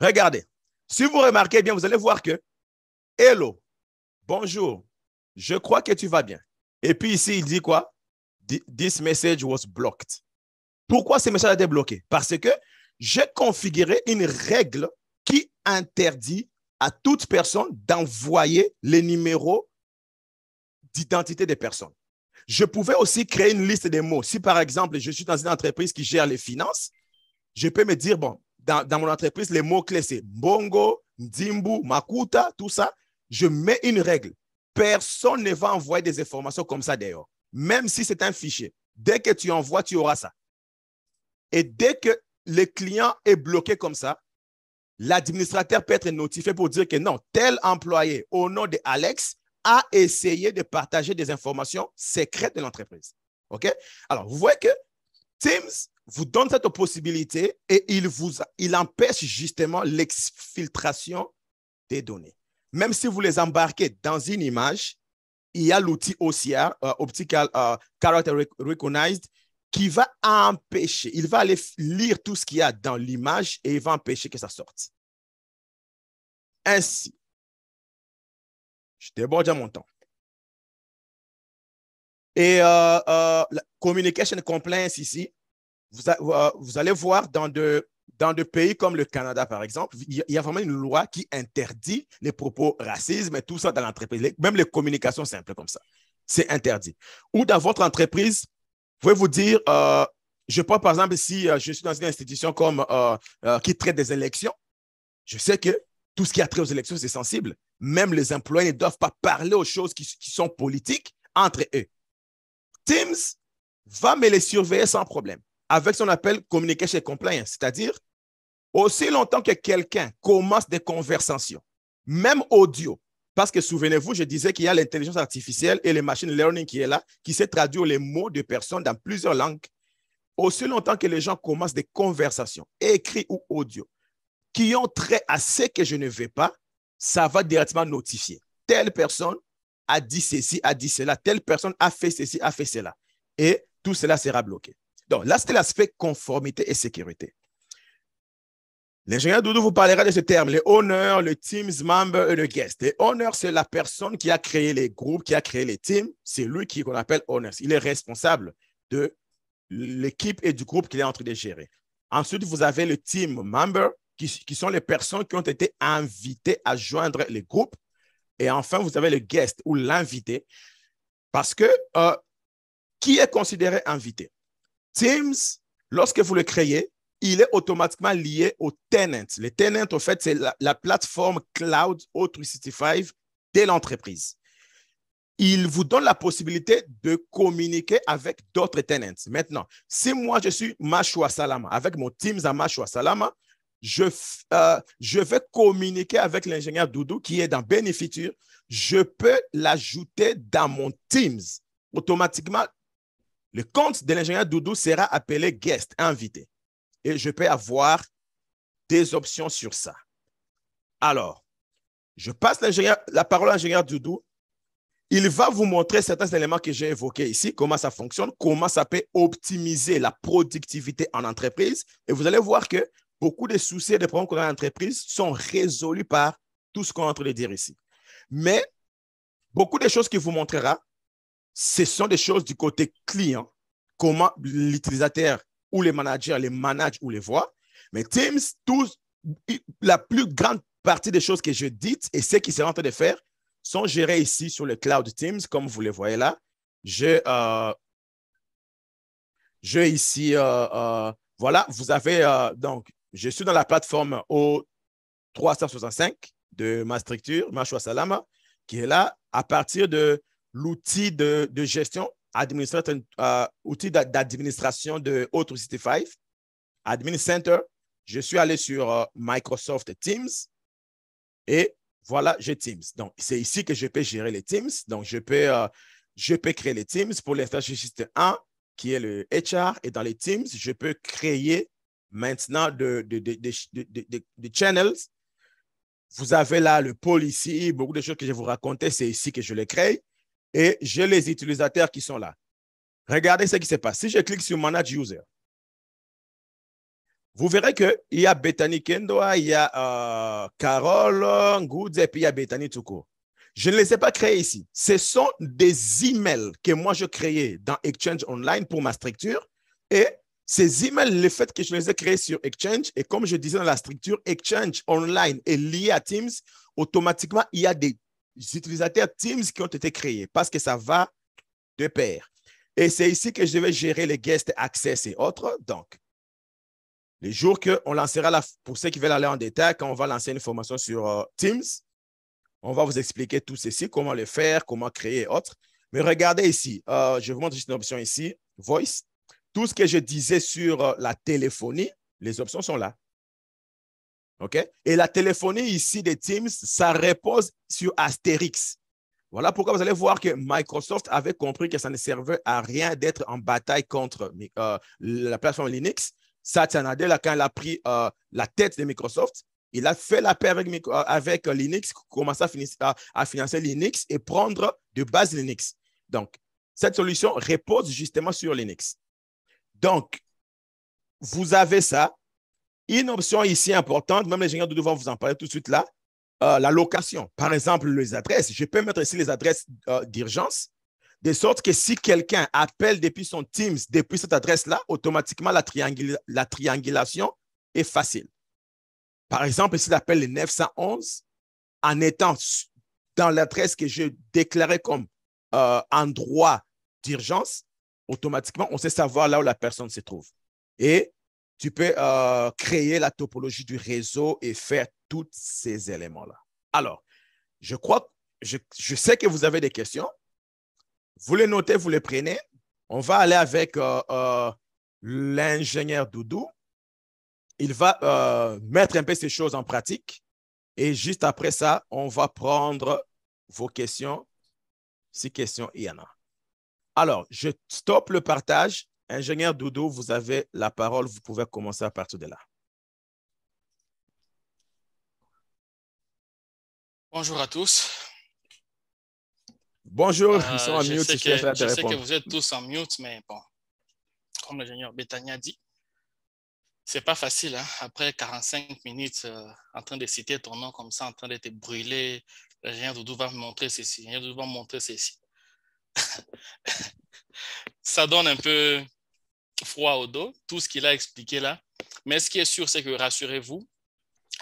Regardez, si vous remarquez bien, vous allez voir que hello, bonjour, je crois que tu vas bien. Et puis ici, il dit quoi? This message was blocked. Pourquoi ce message a été bloqué? Parce que j'ai configuré une règle qui interdit à toute personne d'envoyer les numéros d'identité des personnes. Je pouvais aussi créer une liste des mots. Si, par exemple, je suis dans une entreprise qui gère les finances, je peux me dire, bon, dans mon entreprise, les mots-clés, c'est Bongo, Ndimbu, Makuta, tout ça. Je mets une règle. Personne ne va envoyer des informations comme ça dehors, même si c'est un fichier. Dès que tu envoies, tu auras ça. Et dès que le client est bloqué comme ça, l'administrateur peut être notifié pour dire que non, tel employé au nom de Alex a essayé de partager des informations secrètes de l'entreprise. OK? Alors, vous voyez que Teams vous donne cette possibilité et il empêche justement l'exfiltration des données. Même si vous les embarquez dans une image, il y a l'outil OCR, Optical Character Recognized, qui va empêcher, il va aller lire tout ce qu'il y a dans l'image et il va empêcher que ça sorte. Ainsi, je déborde à mon temps. Et la Communication Compliance ici, vous allez voir dans de pays comme le Canada, par exemple, il y a vraiment une loi qui interdit les propos racisme et tout ça dans l'entreprise, même les communications simples comme ça. C'est interdit. Ou dans votre entreprise, vous pouvez vous dire, je prends par exemple si je suis dans une institution comme qui traite des élections, je sais que tout ce qui a trait aux élections, c'est sensible. Même les employés ne doivent pas parler aux choses qui sont politiques entre eux. Teams va me les surveiller sans problème avec ce qu'on appelle Communication Compliance, c'est-à-dire aussi longtemps que quelqu'un commence des conversations, même audio, parce que souvenez-vous, je disais qu'il y a l'intelligence artificielle et le machine learning qui est là, qui sait traduire les mots de personnes dans plusieurs langues. Aussi longtemps que les gens commencent des conversations, écrites ou audio, qui ont trait à ce que je ne veux pas, ça va directement notifier. Telle personne a dit ceci, a dit cela, telle personne a fait ceci, a fait cela. Et tout cela sera bloqué. Donc là, c'était l'aspect conformité et sécurité. L'ingénieur Doudou vous parlera de ce terme, les owners, le teams member et le guest. Les owners, c'est la personne qui a créé les groupes, qui a créé les teams. C'est lui qu'on appelle owners. Il est responsable de l'équipe et du groupe qu'il est en train de gérer. Ensuite, vous avez le team member, qui sont les personnes qui ont été invitées à joindre les groupes. Et enfin, vous avez le guest ou l'invité. Parce que qui est considéré invité? Teams, lorsque vous le créez, il est automatiquement lié aux tenants. Les tenants, en fait, c'est la plateforme cloud O365 de l'entreprise. Il vous donne la possibilité de communiquer avec d'autres tenants. Maintenant, si moi, je suis Mashua Salama, avec mon Teams à Mashua Salama, je vais communiquer avec l'ingénieur Doudou qui est dans Benefiture. Je peux l'ajouter dans mon Teams. Automatiquement, le compte de l'ingénieur Doudou sera appelé guest, invité. Et je peux avoir des options sur ça. Alors, je passe la parole à l'ingénieur Doudou. Il va vous montrer certains éléments que j'ai évoqués ici, comment ça fonctionne, comment ça peut optimiser la productivité en entreprise. Et vous allez voir que beaucoup de soucis et de problèmes qu'on a en entreprise sont résolus par tout ce qu'on est en train de dire ici. Mais beaucoup de choses qu'il vous montrera, ce sont des choses du côté client, comment l'utilisateur ou les managers les managent ou les voient. Mais Teams, la plus grande partie des choses que je dis et ce qu'ils sont en train de faire sont gérées ici sur le cloud Teams, comme vous le voyez là. J'ai ici, voilà, vous avez, donc, je suis dans la plateforme O365 de ma structure, Mashua Salama, qui est là à partir de l'outil de gestion, outil d'administration de O365, Admin Center. Je suis allé sur Microsoft Teams et voilà, j'ai Teams. Donc, c'est ici que je peux gérer les Teams. Donc, je peux créer les Teams. Pour l'instant, j'ai juste un qui est le HR et dans les Teams, je peux créer maintenant des channels. Vous avez là le policy, beaucoup de choses que je vais vous raconter, c'est ici que je les crée. Et j'ai les utilisateurs qui sont là. Regardez ce qui se passe. Si je clique sur Manage User, vous verrez qu'il y a Bethany Kendoa, il y a Carole Ngouds et puis il y a Bethany Touko. Je ne les ai pas créés ici. Ce sont des emails que moi je créais dans Exchange Online pour ma structure. Et ces emails, le fait que je les ai créés sur Exchange, et comme je disais dans la structure, Exchange Online est lié à Teams, automatiquement, il y a des utilisateurs Teams qui ont été créés parce que ça va de pair. Et c'est ici que je vais gérer les guest access et autres. Donc, les jours qu'on lancera, pour ceux qui veulent aller en détail, quand on va lancer une formation sur Teams, on va vous expliquer tout ceci, comment le faire, comment créer et autres. Mais regardez ici, je vous montre juste une option ici, Voice. Tout ce que je disais sur la téléphonie, les options sont là. OK? Et la téléphonie ici des Teams, ça repose sur Astérix. Voilà pourquoi vous allez voir que Microsoft avait compris que ça ne servait à rien d'être en bataille contre la plateforme Linux. Satya Nadella, quand il a pris la tête de Microsoft, il a fait la paix avec Linux, commencer à financer Linux et prendre de base Linux. Donc, cette solution repose justement sur Linux. Donc, vous avez ça. Une option ici importante, même l'ingénieur Doudou va vous en parler tout de suite là, la location. Par exemple, les adresses. Je peux mettre ici les adresses d'urgence, de sorte que si quelqu'un appelle depuis son Teams, depuis cette adresse-là, automatiquement, la triangulation est facile. Par exemple, s'il appelle le 911, en étant dans l'adresse que je déclarais comme endroit d'urgence, automatiquement, on sait savoir là où la personne se trouve. Et tu peux créer la topologie du réseau et faire tous ces éléments-là. Alors, je sais que vous avez des questions. Vous les notez, vous les prenez. On va aller avec l'ingénieur Doudou. Il va mettre un peu ces choses en pratique. Et juste après ça, on va prendre vos questions, si questions il y en a. Alors, je stoppe le partage. Ingénieur Doudou, vous avez la parole. Vous pouvez commencer à partir de là. Bonjour à tous. Bonjour, ils sont en mute. Je sais que vous êtes tous en mute, mais bon, comme l'ingénieur Bétani a dit, c'est pas facile. Hein? Après 45 minutes en train de citer ton nom comme ça, en train d'être brûlé, l'ingénieur Doudou va me montrer ceci, l'ingénieur Doudou va me montrer ceci. Ça donne un peu froid au dos, tout ce qu'il a expliqué là. Mais ce qui est sûr, c'est que rassurez-vous,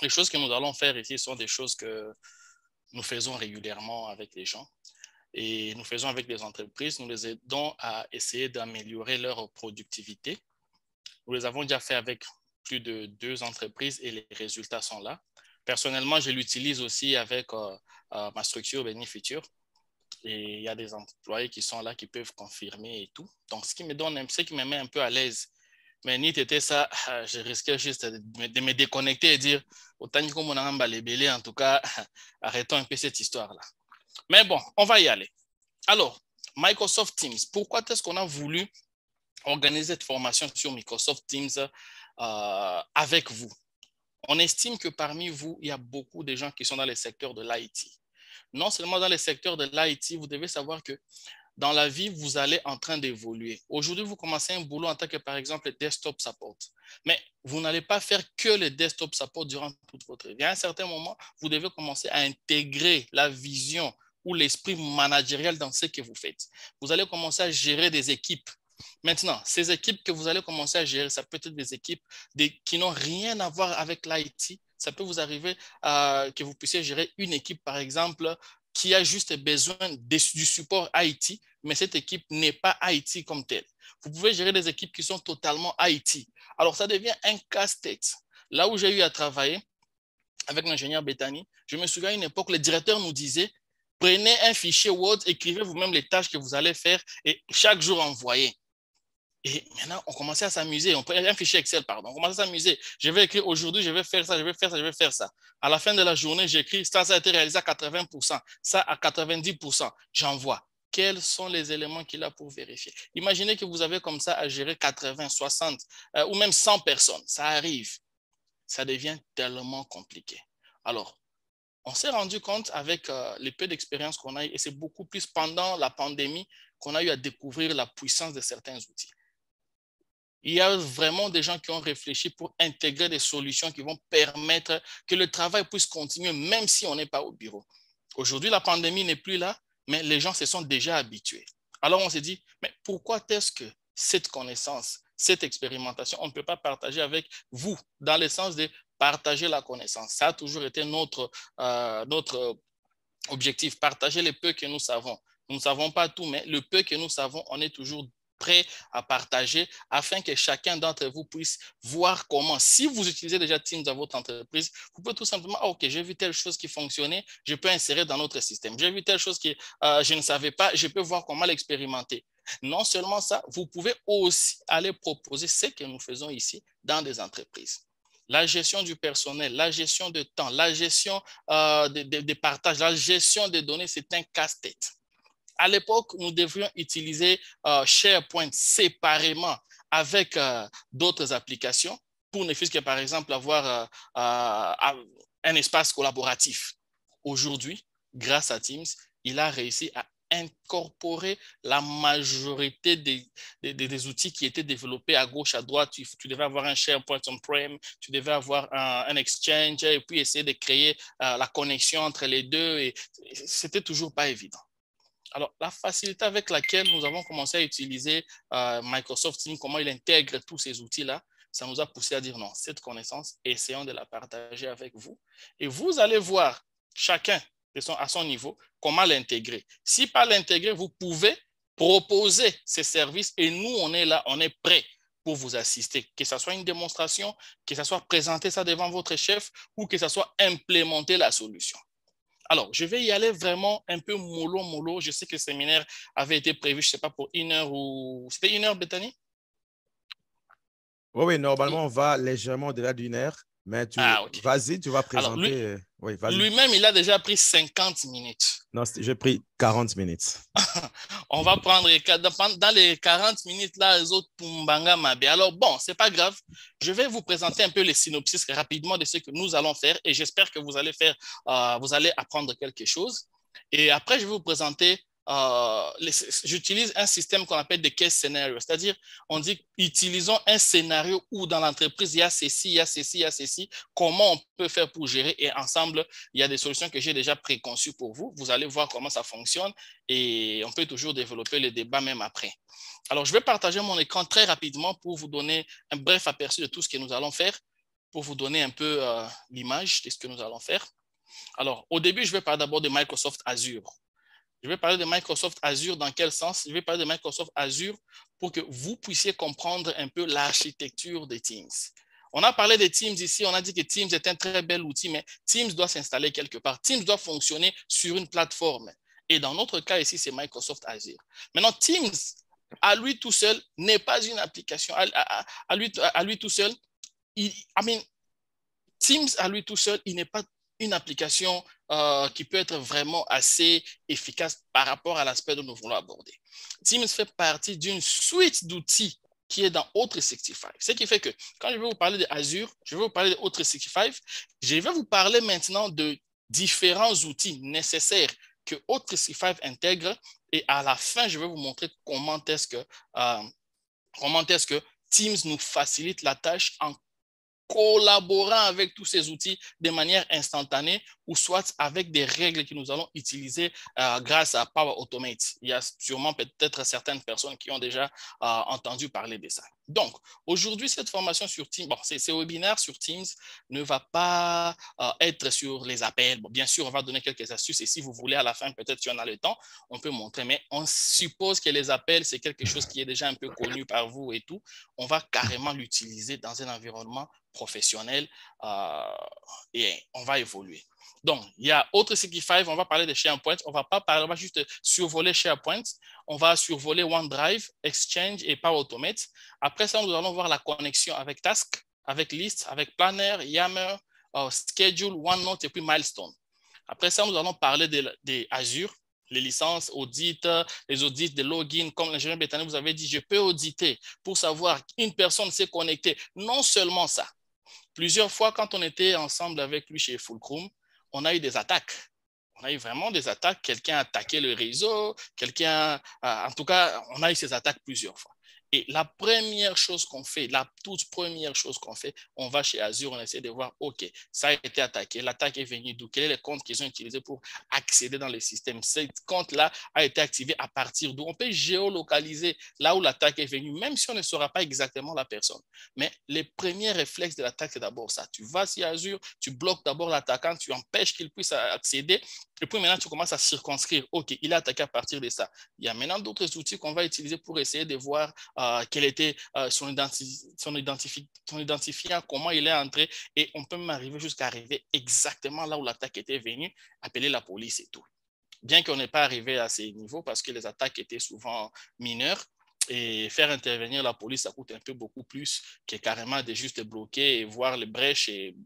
les choses que nous allons faire ici sont des choses que nous faisons régulièrement avec les gens et nous faisons avec les entreprises. Nous les aidons à essayer d'améliorer leur productivité. Nous les avons déjà fait avec plus de 2 entreprises et les résultats sont là. Personnellement, je l'utilise aussi avec ma structure Benifuture. Et il y a des employés qui sont là qui peuvent confirmer et tout. Donc, ce qui me met un peu à l'aise. Mais ni était ça, je risquais juste de me déconnecter et dire autant que mon en tout cas, arrêtons un peu cette histoire-là. Mais bon, on va y aller. Alors, Microsoft Teams. Pourquoi est-ce qu'on a voulu organiser cette formation sur Microsoft Teams avec vous? On estime que parmi vous, il y a beaucoup de gens qui sont dans les secteurs de l'IT. Non seulement dans les secteurs de l'IT, vous devez savoir que dans la vie, vous allez en train d'évoluer. Aujourd'hui, vous commencez un boulot en tant que, par exemple, desktop support. Mais vous n'allez pas faire que le desktop support durant toute votre vie. À un certain moment, vous devez commencer à intégrer la vision ou l'esprit managérial dans ce que vous faites. Vous allez commencer à gérer des équipes. Maintenant, ces équipes que vous allez commencer à gérer, ça peut être des équipes qui n'ont rien à voir avec l'IT. Ça peut vous arriver que vous puissiez gérer une équipe, par exemple, qui a juste besoin du support IT, mais cette équipe n'est pas IT comme telle. Vous pouvez gérer des équipes qui sont totalement IT. Alors, ça devient un casse-tête. Là où j'ai eu à travailler avec l'ingénieur Bétani, je me souviens à une époque, le directeur nous disait, prenez un fichier Word, écrivez vous-même les tâches que vous allez faire et chaque jour envoyez. Et maintenant, on commençait à s'amuser. On prenait un fichier Excel, pardon. On commençait à s'amuser. Je vais écrire aujourd'hui, je vais faire ça, je vais faire ça, je vais faire ça. À la fin de la journée, j'écris ça a été réalisé à 80%, ça à 90%. J'envoie. Quels sont les éléments qu'il a pour vérifier? Imaginez que vous avez comme ça à gérer 80, 60 ou même 100 personnes. Ça arrive. Ça devient tellement compliqué. Alors, on s'est rendu compte avec les peu d'expérience qu'on a eu, et c'est beaucoup plus pendant la pandémie qu'on a eu à découvrir la puissance de certains outils. Il y a vraiment des gens qui ont réfléchi pour intégrer des solutions qui vont permettre que le travail puisse continuer même si on n'est pas au bureau. Aujourd'hui, la pandémie n'est plus là, mais les gens se sont déjà habitués. Alors, on s'est dit, mais pourquoi est-ce que cette connaissance, cette expérimentation, on ne peut pas partager avec vous dans le sens de partager la connaissance? Ça a toujours été notre objectif, partager le peu que nous savons. Nous ne savons pas tout, mais le peu que nous savons, on est toujours prêt à partager afin que chacun d'entre vous puisse voir comment, si vous utilisez déjà Teams dans votre entreprise, vous pouvez tout simplement, OK, j'ai vu telle chose qui fonctionnait, je peux insérer dans notre système. J'ai vu telle chose que je ne savais pas, je peux voir comment l'expérimenter. Non seulement ça, vous pouvez aussi aller proposer ce que nous faisons ici dans des entreprises. La gestion du personnel, la gestion de temps, la gestion des partages, la gestion des données, c'est un casse-tête. À l'époque, nous devrions utiliser SharePoint séparément avec d'autres applications pour ne fût-ce que, par exemple, avoir un espace collaboratif. Aujourd'hui, grâce à Teams, il a réussi à incorporer la majorité des outils qui étaient développés à gauche, à droite. Tu devais avoir un SharePoint on-prem, tu devais avoir un Exchange et puis essayer de créer la connexion entre les deux. Et c'était toujours pas évident. Alors, la facilité avec laquelle nous avons commencé à utiliser Microsoft Teams, comment il intègre tous ces outils-là, ça nous a poussé à dire non, cette connaissance, essayons de la partager avec vous. Et vous allez voir chacun à son niveau comment l'intégrer. Si pas l'intégrer, vous pouvez proposer ces services et nous, on est là, on est prêt pour vous assister. Que ce soit une démonstration, que ce soit présenter ça devant votre chef ou que ce soit implémenter la solution. Alors, je vais y aller vraiment un peu mollo. Je sais que le séminaire avait été prévu, je ne sais pas, pour 1 heure ou... C'était 1 heure, Bethany? Oui, normalement, on va légèrement au-delà d'1 heure, mais OK. Vas-y, tu vas Alors, présenter. Oui, lui-même, il a déjà pris 50 minutes. Non, j'ai pris 40 minutes. On va prendre dans les 40 minutes là, les autres Pumbanga Mabe. Alors bon, c'est pas grave. Je vais vous présenter un peu les synopsis rapidement de ce que nous allons faire et j'espère que vous allez apprendre quelque chose. Et après, je vais vous présenter. J'utilise un système qu'on appelle des case scenarios, c'est-à-dire on dit utilisons un scénario où dans l'entreprise il y a ceci, il y a ceci, il y a ceci, comment on peut faire pour gérer et ensemble il y a des solutions que j'ai déjà préconçues pour vous. Vous allez voir comment ça fonctionne et on peut toujours développer le débat même après. Alors je vais partager mon écran très rapidement pour vous donner un bref aperçu de tout ce que nous allons faire, pour vous donner un peu l'image de ce que nous allons faire. Alors au début je vais parler d'abord de Microsoft Azure. Je vais parler de Microsoft Azure dans quel sens? Je vais parler de Microsoft Azure pour que vous puissiez comprendre un peu l'architecture de Teams. On a parlé de Teams ici, on a dit que Teams est un très bel outil, mais Teams doit s'installer quelque part. Teams doit fonctionner sur une plateforme. Et dans notre cas ici, c'est Microsoft Azure. Maintenant, Teams, à lui tout seul, n'est pas une application. À lui tout seul, Teams, à lui tout seul, il n'est pas une application qui peut être vraiment assez efficace par rapport à l'aspect dont nous voulons aborder. Teams fait partie d'une suite d'outils qui est dans O365. Ce qui fait que quand je vais vous parler de Azure, je vais vous parler de O365, je vais vous parler maintenant de différents outils nécessaires que O365 intègre et à la fin, je vais vous montrer comment est-ce que Teams nous facilite la tâche en collaborant avec tous ces outils de manière instantanée ou soit avec des règles que nous allons utiliser grâce à Power Automate. Il y a sûrement peut-être certaines personnes qui ont déjà entendu parler de ça. Donc, aujourd'hui, cette formation sur Teams, ces webinaires sur Teams ne va pas être sur les appels. Bon, bien sûr, on va donner quelques astuces et si vous voulez, à la fin, peut-être si on a le temps, on peut montrer. Mais on suppose que les appels, c'est quelque chose qui est déjà un peu connu par vous et tout. On va carrément l'utiliser dans un environnement professionnel et on va évoluer. Donc, il y a O365, on va parler de SharePoint. On va juste survoler SharePoint. On va survoler OneDrive, Exchange et Power Automate. Après ça, nous allons voir la connexion avec Task, avec List, avec Planner, Yammer, Schedule, OneNote et puis Milestone. Après ça, nous allons parler de Azure, les licences, audits, les audits de login. Comme l'ingénieur Bethany vous avez dit, je peux auditer pour savoir qu'une personne s'est connectée. Non seulement ça. Plusieurs fois, quand on était ensemble avec lui chez Fulcrum, on a eu des attaques. On a eu vraiment des attaques. Quelqu'un a attaqué le réseau. En tout cas, on a eu ces attaques plusieurs fois. Et la première chose qu'on fait, la toute première chose qu'on fait, on va chez Azure, on essaie de voir, OK, ça a été attaqué. L'attaque est venue d'où? Quel est le compte qu'ils ont utilisé pour accéder dans le système? Ce compte-là a été activé à partir d'où? On peut géolocaliser là où l'attaque est venue, même si on ne saura pas exactement la personne. Mais les premiers réflexes de l'attaque, c'est d'abord ça. Tu vas sur Azure, tu bloques d'abord l'attaquant, tu empêches qu'il puisse accéder. Et puis maintenant, tu commences à circonscrire. OK, il a attaqué à partir de ça. Il y a maintenant d'autres outils qu'on va utiliser pour essayer de voir quel était son identifiant, comment il est entré. Et on peut même arriver jusqu'à arriver exactement là où l'attaque était venue, appeler la police et tout. Bien qu'on n'ait pas arrivé à ces niveaux parce que les attaques étaient souvent mineures, et faire intervenir la police, ça coûte un peu beaucoup plus que carrément de juste bloquer et voir les brèches. Et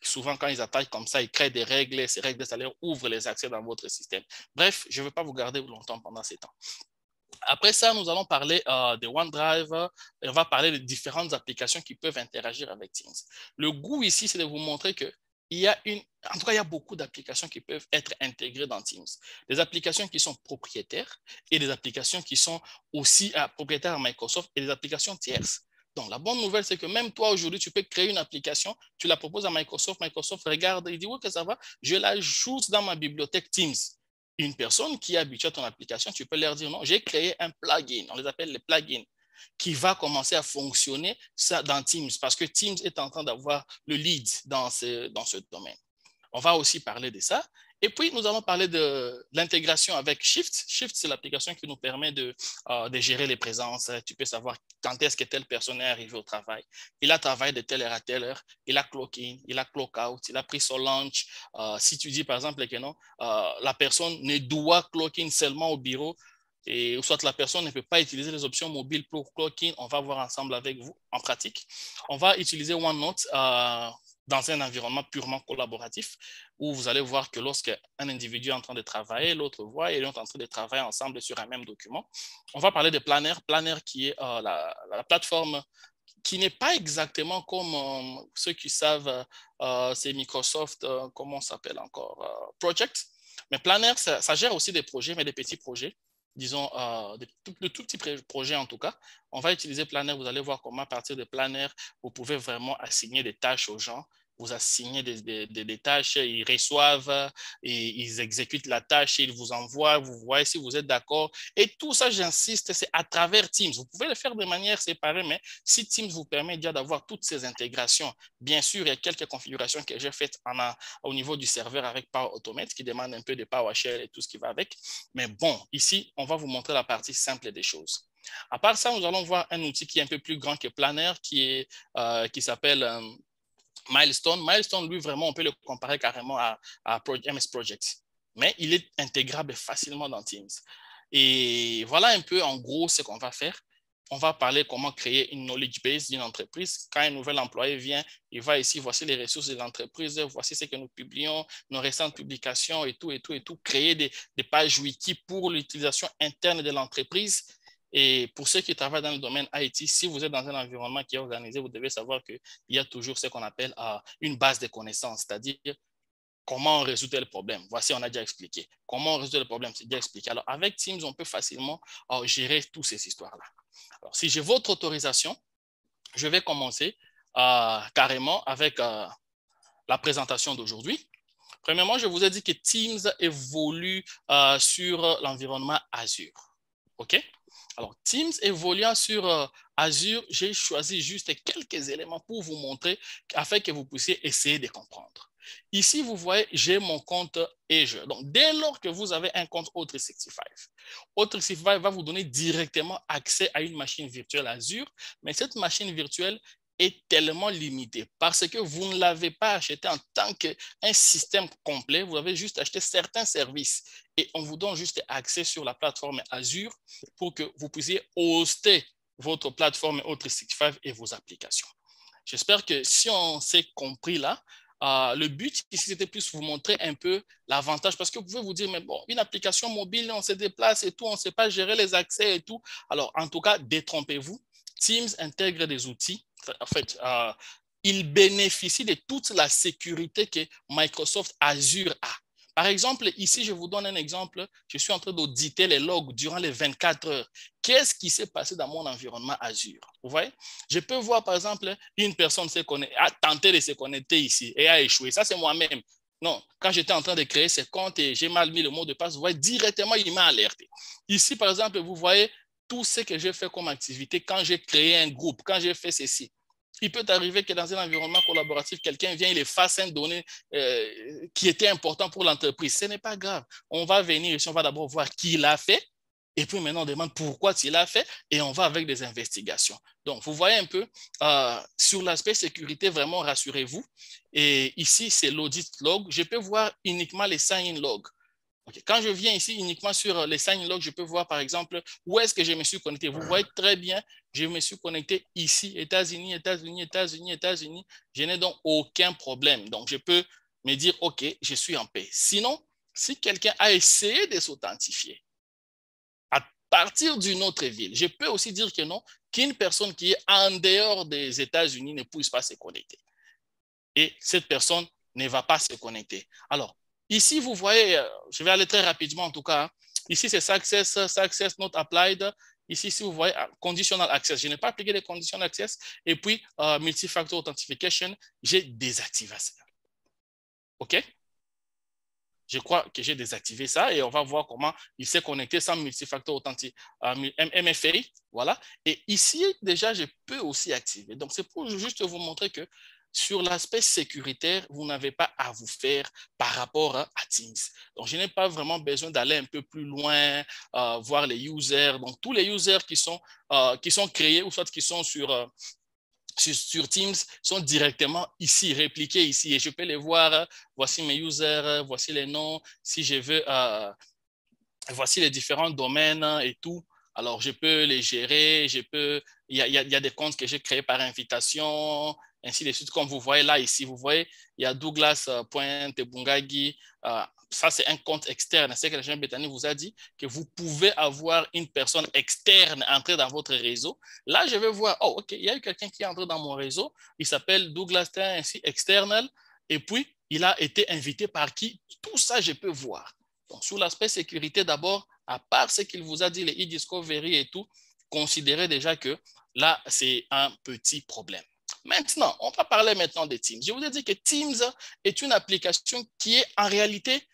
souvent, quand ils attaquent comme ça, ils créent des règles et ces règles de salaire ouvrent les accès dans votre système. Bref, je ne vais pas vous garder longtemps pendant ces temps. Après ça, nous allons parler de OneDrive et on va parler de différentes applications qui peuvent interagir avec Teams. Le goût ici, c'est de vous montrer que il y a beaucoup d'applications qui peuvent être intégrées dans Teams. Des applications qui sont propriétaires et des applications qui sont aussi propriétaires à Microsoft et des applications tierces. Donc, la bonne nouvelle, c'est que même toi, aujourd'hui, tu peux créer une application, tu la proposes à Microsoft, Microsoft regarde, il dit, oui, que ça va, je l'ajoute dans ma bibliothèque Teams. Une personne qui est habituée à ton application, tu peux leur dire, non, j'ai créé un plugin, on les appelle les plugins, qui va commencer à fonctionner ça dans Teams parce que Teams est en train d'avoir le lead dans ce domaine. On va aussi parler de ça. Et puis, nous allons parler de l'intégration avec Shift. Shift, c'est l'application qui nous permet de gérer les présences. Tu peux savoir quand est-ce que telle personne est arrivée au travail. Il a travaillé de telle heure à telle heure. Il a clock in, il a clock out, il a pris son lunch. Si tu dis, par exemple, que non, la personne ne doit clock in seulement au bureau, et soit la personne ne peut pas utiliser les options mobiles pour clock in, on va voir ensemble avec vous en pratique. On va utiliser OneNote dans un environnement purement collaboratif où vous allez voir que lorsqu'un individu est en train de travailler, l'autre voit et ils sont en train de travailler ensemble sur un même document. On va parler de Planner, Planner qui est la plateforme qui n'est pas exactement comme ceux qui savent, c'est Microsoft, comment ça s'appelle encore, Project. Mais Planner, ça gère aussi des projets, mais des petits projets. Disons, de tout petits projets en tout cas. On va utiliser Planner. Vous allez voir comment à partir de Planner, vous pouvez vraiment assigner des tâches aux gens. Vous assignez des tâches, ils reçoivent et ils exécutent la tâche, et ils vous envoient, vous voyez si vous êtes d'accord. Et tout ça, j'insiste, c'est à travers Teams. Vous pouvez le faire de manière séparée, mais si Teams vous permet déjà d'avoir toutes ces intégrations, bien sûr, il y a quelques configurations que j'ai faites au niveau du serveur avec Power Automate qui demande un peu de PowerShell et tout ce qui va avec. Mais bon, ici, on va vous montrer la partie simple des choses. À part ça, nous allons voir un outil qui est un peu plus grand que Planner, qui s'appelle Milestone. Milestone, lui, vraiment, on peut le comparer carrément à MS Project. Mais il est intégrable facilement dans Teams. Et voilà un peu, en gros, ce qu'on va faire. On va parler comment créer une knowledge base d'une entreprise. Quand un nouvel employé vient, il va ici, voici les ressources de l'entreprise, voici ce que nous publions, nos récentes publications et tout. Créer des pages wiki pour l'utilisation interne de l'entreprise. Et pour ceux qui travaillent dans le domaine IT, si vous êtes dans un environnement qui est organisé, vous devez savoir qu'il y a toujours ce qu'on appelle une base de connaissances, c'est-à-dire comment on résout tel problème. Voici, on a déjà expliqué. Comment on résout le problème, c'est déjà expliqué. Alors, avec Teams, on peut facilement gérer toutes ces histoires-là. Alors, si j'ai votre autorisation, je vais commencer carrément avec la présentation d'aujourd'hui. Premièrement, je vous ai dit que Teams évolue sur l'environnement Azure. OK? Alors, Teams évoluant sur Azure, j'ai choisi juste quelques éléments pour vous montrer afin que vous puissiez essayer de comprendre. Ici, vous voyez, j'ai mon compte Azure. Donc, dès lors que vous avez un compte O365, O365 va vous donner directement accès à une machine virtuelle Azure, mais cette machine virtuelle est tellement limitée parce que vous ne l'avez pas acheté en tant qu'un système complet, vous avez juste acheté certains services et on vous donne juste accès sur la plateforme Azure pour que vous puissiez hoster votre plateforme O365 et vos applications. J'espère que si on s'est compris là, le but ici, c'était plus vous montrer un peu l'avantage parce que vous pouvez vous dire, mais bon, une application mobile, on se déplace et tout, on ne sait pas gérer les accès et tout. Alors, en tout cas, détrompez-vous. Teams intègre des outils. En fait, il bénéficie de toute la sécurité que Microsoft Azure a. Par exemple, ici, je vous donne un exemple. Je suis en train d'auditer les logs durant les 24 heures. Qu'est-ce qui s'est passé dans mon environnement Azure? Vous voyez? Je peux voir, par exemple, une personne a tenté de se connecter ici et a échoué. Ça, c'est moi-même. Non, quand j'étais en train de créer ce compte et j'ai mal mis le mot de passe, vous voyez, directement, il m'a alerté. Ici, par exemple, vous voyez tout ce que j'ai fait comme activité quand j'ai créé un groupe, quand j'ai fait ceci. Il peut arriver que dans un environnement collaboratif, quelqu'un vient, il efface une donnée qui était importante pour l'entreprise. Ce n'est pas grave. On va venir ici, on va d'abord voir qui l'a fait. Et puis maintenant, on demande pourquoi tu l'as fait et on va avec des investigations. Donc, vous voyez un peu, sur l'aspect sécurité, vraiment, rassurez-vous. Et ici, c'est l'audit log. Je peux voir uniquement les sign-in logs. Okay. Quand je viens ici uniquement sur les sign log, je peux voir par exemple où est-ce que je me suis connecté. Vous voyez très bien, je me suis connecté ici, États-Unis, États-Unis, États-Unis, États-Unis. Je n'ai donc aucun problème. Donc, je peux me dire, OK, je suis en paix. Sinon, si quelqu'un a essayé de s'authentifier à partir d'une autre ville, je peux aussi dire que non, qu'une personne qui est en dehors des États-Unis ne puisse pas se connecter. Et cette personne ne va pas se connecter. Alors, ici, vous voyez, je vais aller très rapidement en tout cas. Ici, c'est success not applied. Ici, si vous voyez, conditional access. Je n'ai pas appliqué les conditional access. Et puis, multi-factor authentification, j'ai désactivé ça. OK? Je crois que j'ai désactivé ça et on va voir comment il s'est connecté sans multi-factor authentification, MFA. Voilà. Et ici, déjà, je peux aussi activer. Donc, c'est pour juste vous montrer que sur l'aspect sécuritaire, vous n'avez pas à vous faire par rapport à Teams. Donc, je n'ai pas vraiment besoin d'aller un peu plus loin, voir les users. Donc, tous les users qui sont créés ou soit qui sont sur Teams sont directement ici, répliqués ici. Et je peux les voir. Voici mes users, voici les noms. Si je veux, voici les différents domaines et tout. Alors, je peux les gérer. Il y a des comptes que j'ai créés par invitation, ainsi de suite. Comme vous voyez là, ici, vous voyez, il y a Douglas.Tebungagi. Ça, c'est un compte externe. C'est que le Jean Bétani vous a dit que vous pouvez avoir une personne externe entrer dans votre réseau. Là, je vais voir, oh, OK, il y a eu quelqu'un qui est entré dans mon réseau. Il s'appelle Douglas, ainsi, external. Et puis, il a été invité par qui? Tout ça, je peux voir. Donc, sur l'aspect sécurité, d'abord, à part ce qu'il vous a dit, les e-discovery et tout, considérez déjà que là, c'est un petit problème. Maintenant, on va parler maintenant de Teams. Je vous ai dit que Teams est une application qui est en réalité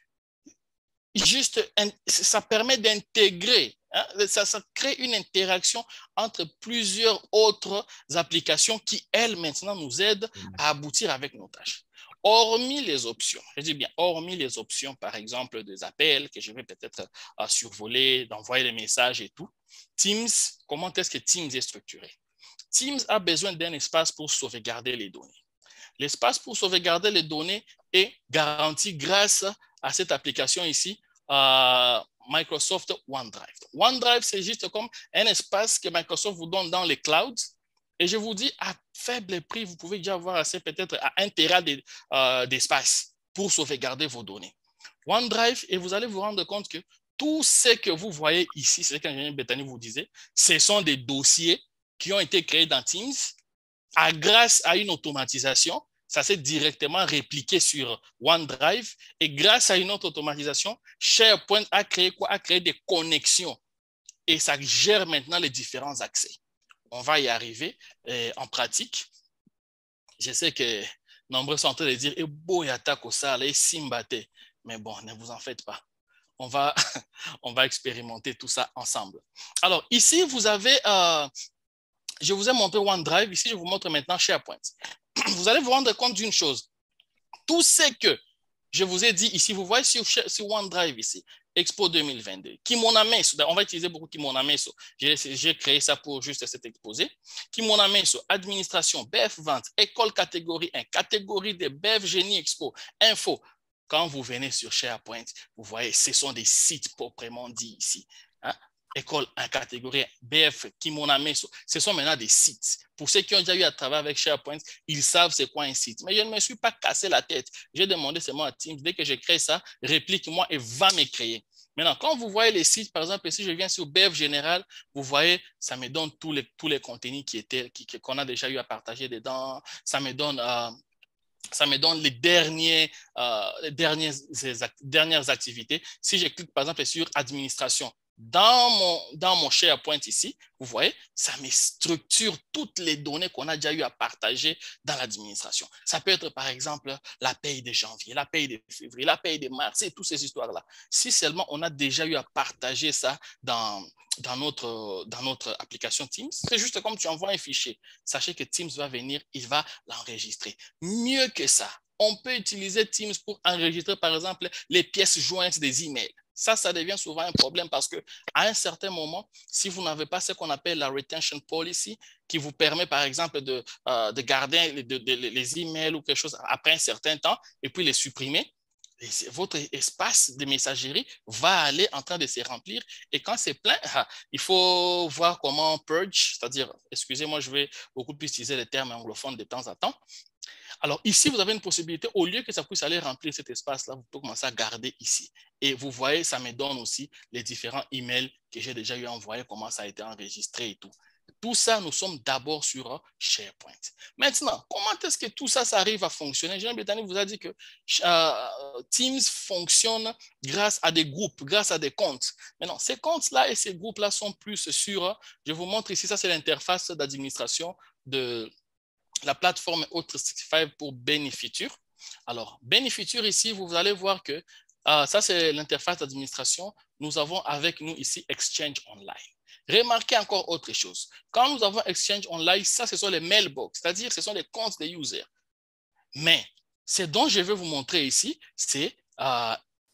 juste, ça permet d'intégrer, hein, ça crée une interaction entre plusieurs autres applications qui, elles, maintenant, nous aident à aboutir avec nos tâches. Hormis les options, je dis bien, hormis les options, par exemple, des appels que je vais peut-être survoler, d'envoyer des messages et tout, Teams, comment est-ce que Teams est structuré? Teams a besoin d'un espace pour sauvegarder les données. L'espace pour sauvegarder les données est garanti grâce à cette application ici, Microsoft OneDrive. OneDrive, c'est juste comme un espace que Microsoft vous donne dans les clouds. Et je vous dis, à faible prix, vous pouvez déjà avoir assez peut-être à 1 Tera d'espace pour sauvegarder vos données. OneDrive, et vous allez vous rendre compte que tout ce que vous voyez ici, c'est ce qu'Ingénieur Bétani vous disait, ce sont des dossiers qui ont été créés dans Teams grâce à une automatisation. Ça s'est directement répliqué sur OneDrive et grâce à une autre automatisation, SharePoint a créé quoi? A créé des connexions et ça gère maintenant les différents accès. On va y arriver en pratique. Je sais que nombreux sont en train de dire mais bon, ne vous en faites pas. On va expérimenter tout ça ensemble. Alors ici, vous avez, je vous ai montré OneDrive. Ici, je vous montre maintenant SharePoint. Vous allez vous rendre compte d'une chose. Tout ce que je vous ai dit ici, vous voyez sur OneDrive ici, Expo 2022, Kimonameso, on va utiliser beaucoup Kimonameso. J'ai créé ça pour juste cet exposé. Kimonameso, administration, BF vente, école catégorie 1, catégorie de BF Génie Expo, info. Quand vous venez sur SharePoint, vous voyez, ce sont des sites proprement dits ici. Hein? École en catégorie BF, Kimonameso, ce sont maintenant des sites. Pour ceux qui ont déjà eu à travailler avec SharePoint, ils savent c'est quoi un site. Mais je ne me suis pas cassé la tête. J'ai demandé seulement à Teams, dès que j'ai créé ça, réplique-moi et va me créer. Maintenant, quand vous voyez les sites, par exemple, si je viens sur BF Général, vous voyez, ça me donne tous les contenus qu'on a déjà eu à partager dedans. Ça me donne les dernières activités. Si je clique par exemple sur administration, dans mon SharePoint ici, vous voyez, ça me structure toutes les données qu'on a déjà eu à partager dans l'administration. Ça peut être, par exemple, la paye de janvier, la paye de février, la paye de mars et toutes ces histoires-là. Si seulement on a déjà eu à partager ça dans notre application Teams, c'est juste comme tu envoies un fichier. Sachez que Teams va venir, il va l'enregistrer. Mieux que ça, on peut utiliser Teams pour enregistrer, par exemple, les pièces jointes des emails. Ça devient souvent un problème parce qu'à un certain moment, si vous n'avez pas ce qu'on appelle la retention policy, qui vous permet, par exemple, de garder les emails ou quelque chose après un certain temps et puis les supprimer, votre espace de messagerie va aller en train de se remplir. Et quand c'est plein, il faut voir comment purge, c'est-à-dire, excusez-moi, je vais beaucoup plus utiliser les termes anglophones de temps en temps. Alors ici, vous avez une possibilité, au lieu que ça puisse aller remplir cet espace-là, vous pouvez commencer à garder ici. Et vous voyez, ça me donne aussi les différents emails que j'ai déjà eu envoyés, comment ça a été enregistré et tout. Tout ça, nous sommes d'abord sur SharePoint. Maintenant, comment est-ce que tout ça, ça arrive à fonctionner? Jean Béthany vous a dit que Teams fonctionne grâce à des groupes, grâce à des comptes. Maintenant, ces comptes-là et ces groupes-là sont plus sur, je vous montre ici, ça c'est l'interface d'administration de la plateforme O365 pour Benefiture. Alors, Benefiture ici, vous allez voir que ça, c'est l'interface d'administration. Nous avons avec nous ici Exchange Online. Remarquez encore autre chose. Quand nous avons Exchange Online, ça, ce sont les mailbox, c'est-à-dire ce sont les comptes des users. Mais ce dont je vais vous montrer ici, c'est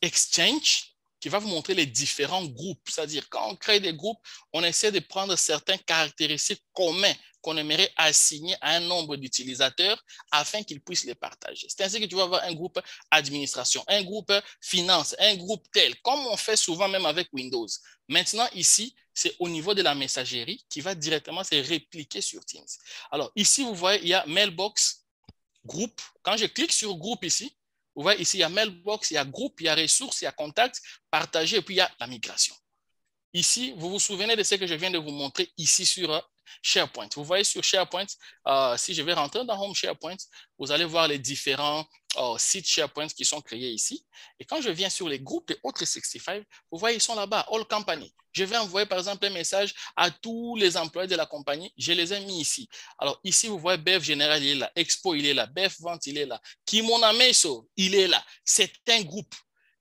Exchange qui va vous montrer les différents groupes. C'est-à-dire, quand on crée des groupes, on essaie de prendre certaines caractéristiques communes qu'on aimerait assigner à un nombre d'utilisateurs afin qu'ils puissent les partager. C'est ainsi que tu vas avoir un groupe administration, un groupe finance, un groupe tel, comme on fait souvent même avec Windows. Maintenant, ici, c'est au niveau de la messagerie qui va directement se répliquer sur Teams. Alors, ici, vous voyez, il y a Mailbox, groupe. Quand je clique sur groupe ici, vous voyez ici, il y a Mailbox, il y a groupe, il y a ressources, il y a contact, partager, et puis il y a la migration. Ici, vous vous souvenez de ce que je viens de vous montrer ici sur SharePoint. Vous voyez sur SharePoint, si je vais rentrer dans Home SharePoint, vous allez voir les différents sites SharePoint qui sont créés ici. Et quand je viens sur les groupes de O365, vous voyez, ils sont là-bas, All Company. Je vais envoyer par exemple un message à tous les employés de la compagnie. Je les ai mis ici. Alors ici, vous voyez, BF Général, il est là. Expo, il est là. BF Vente, il est là. Kimona Meso, il est là. C'est un groupe.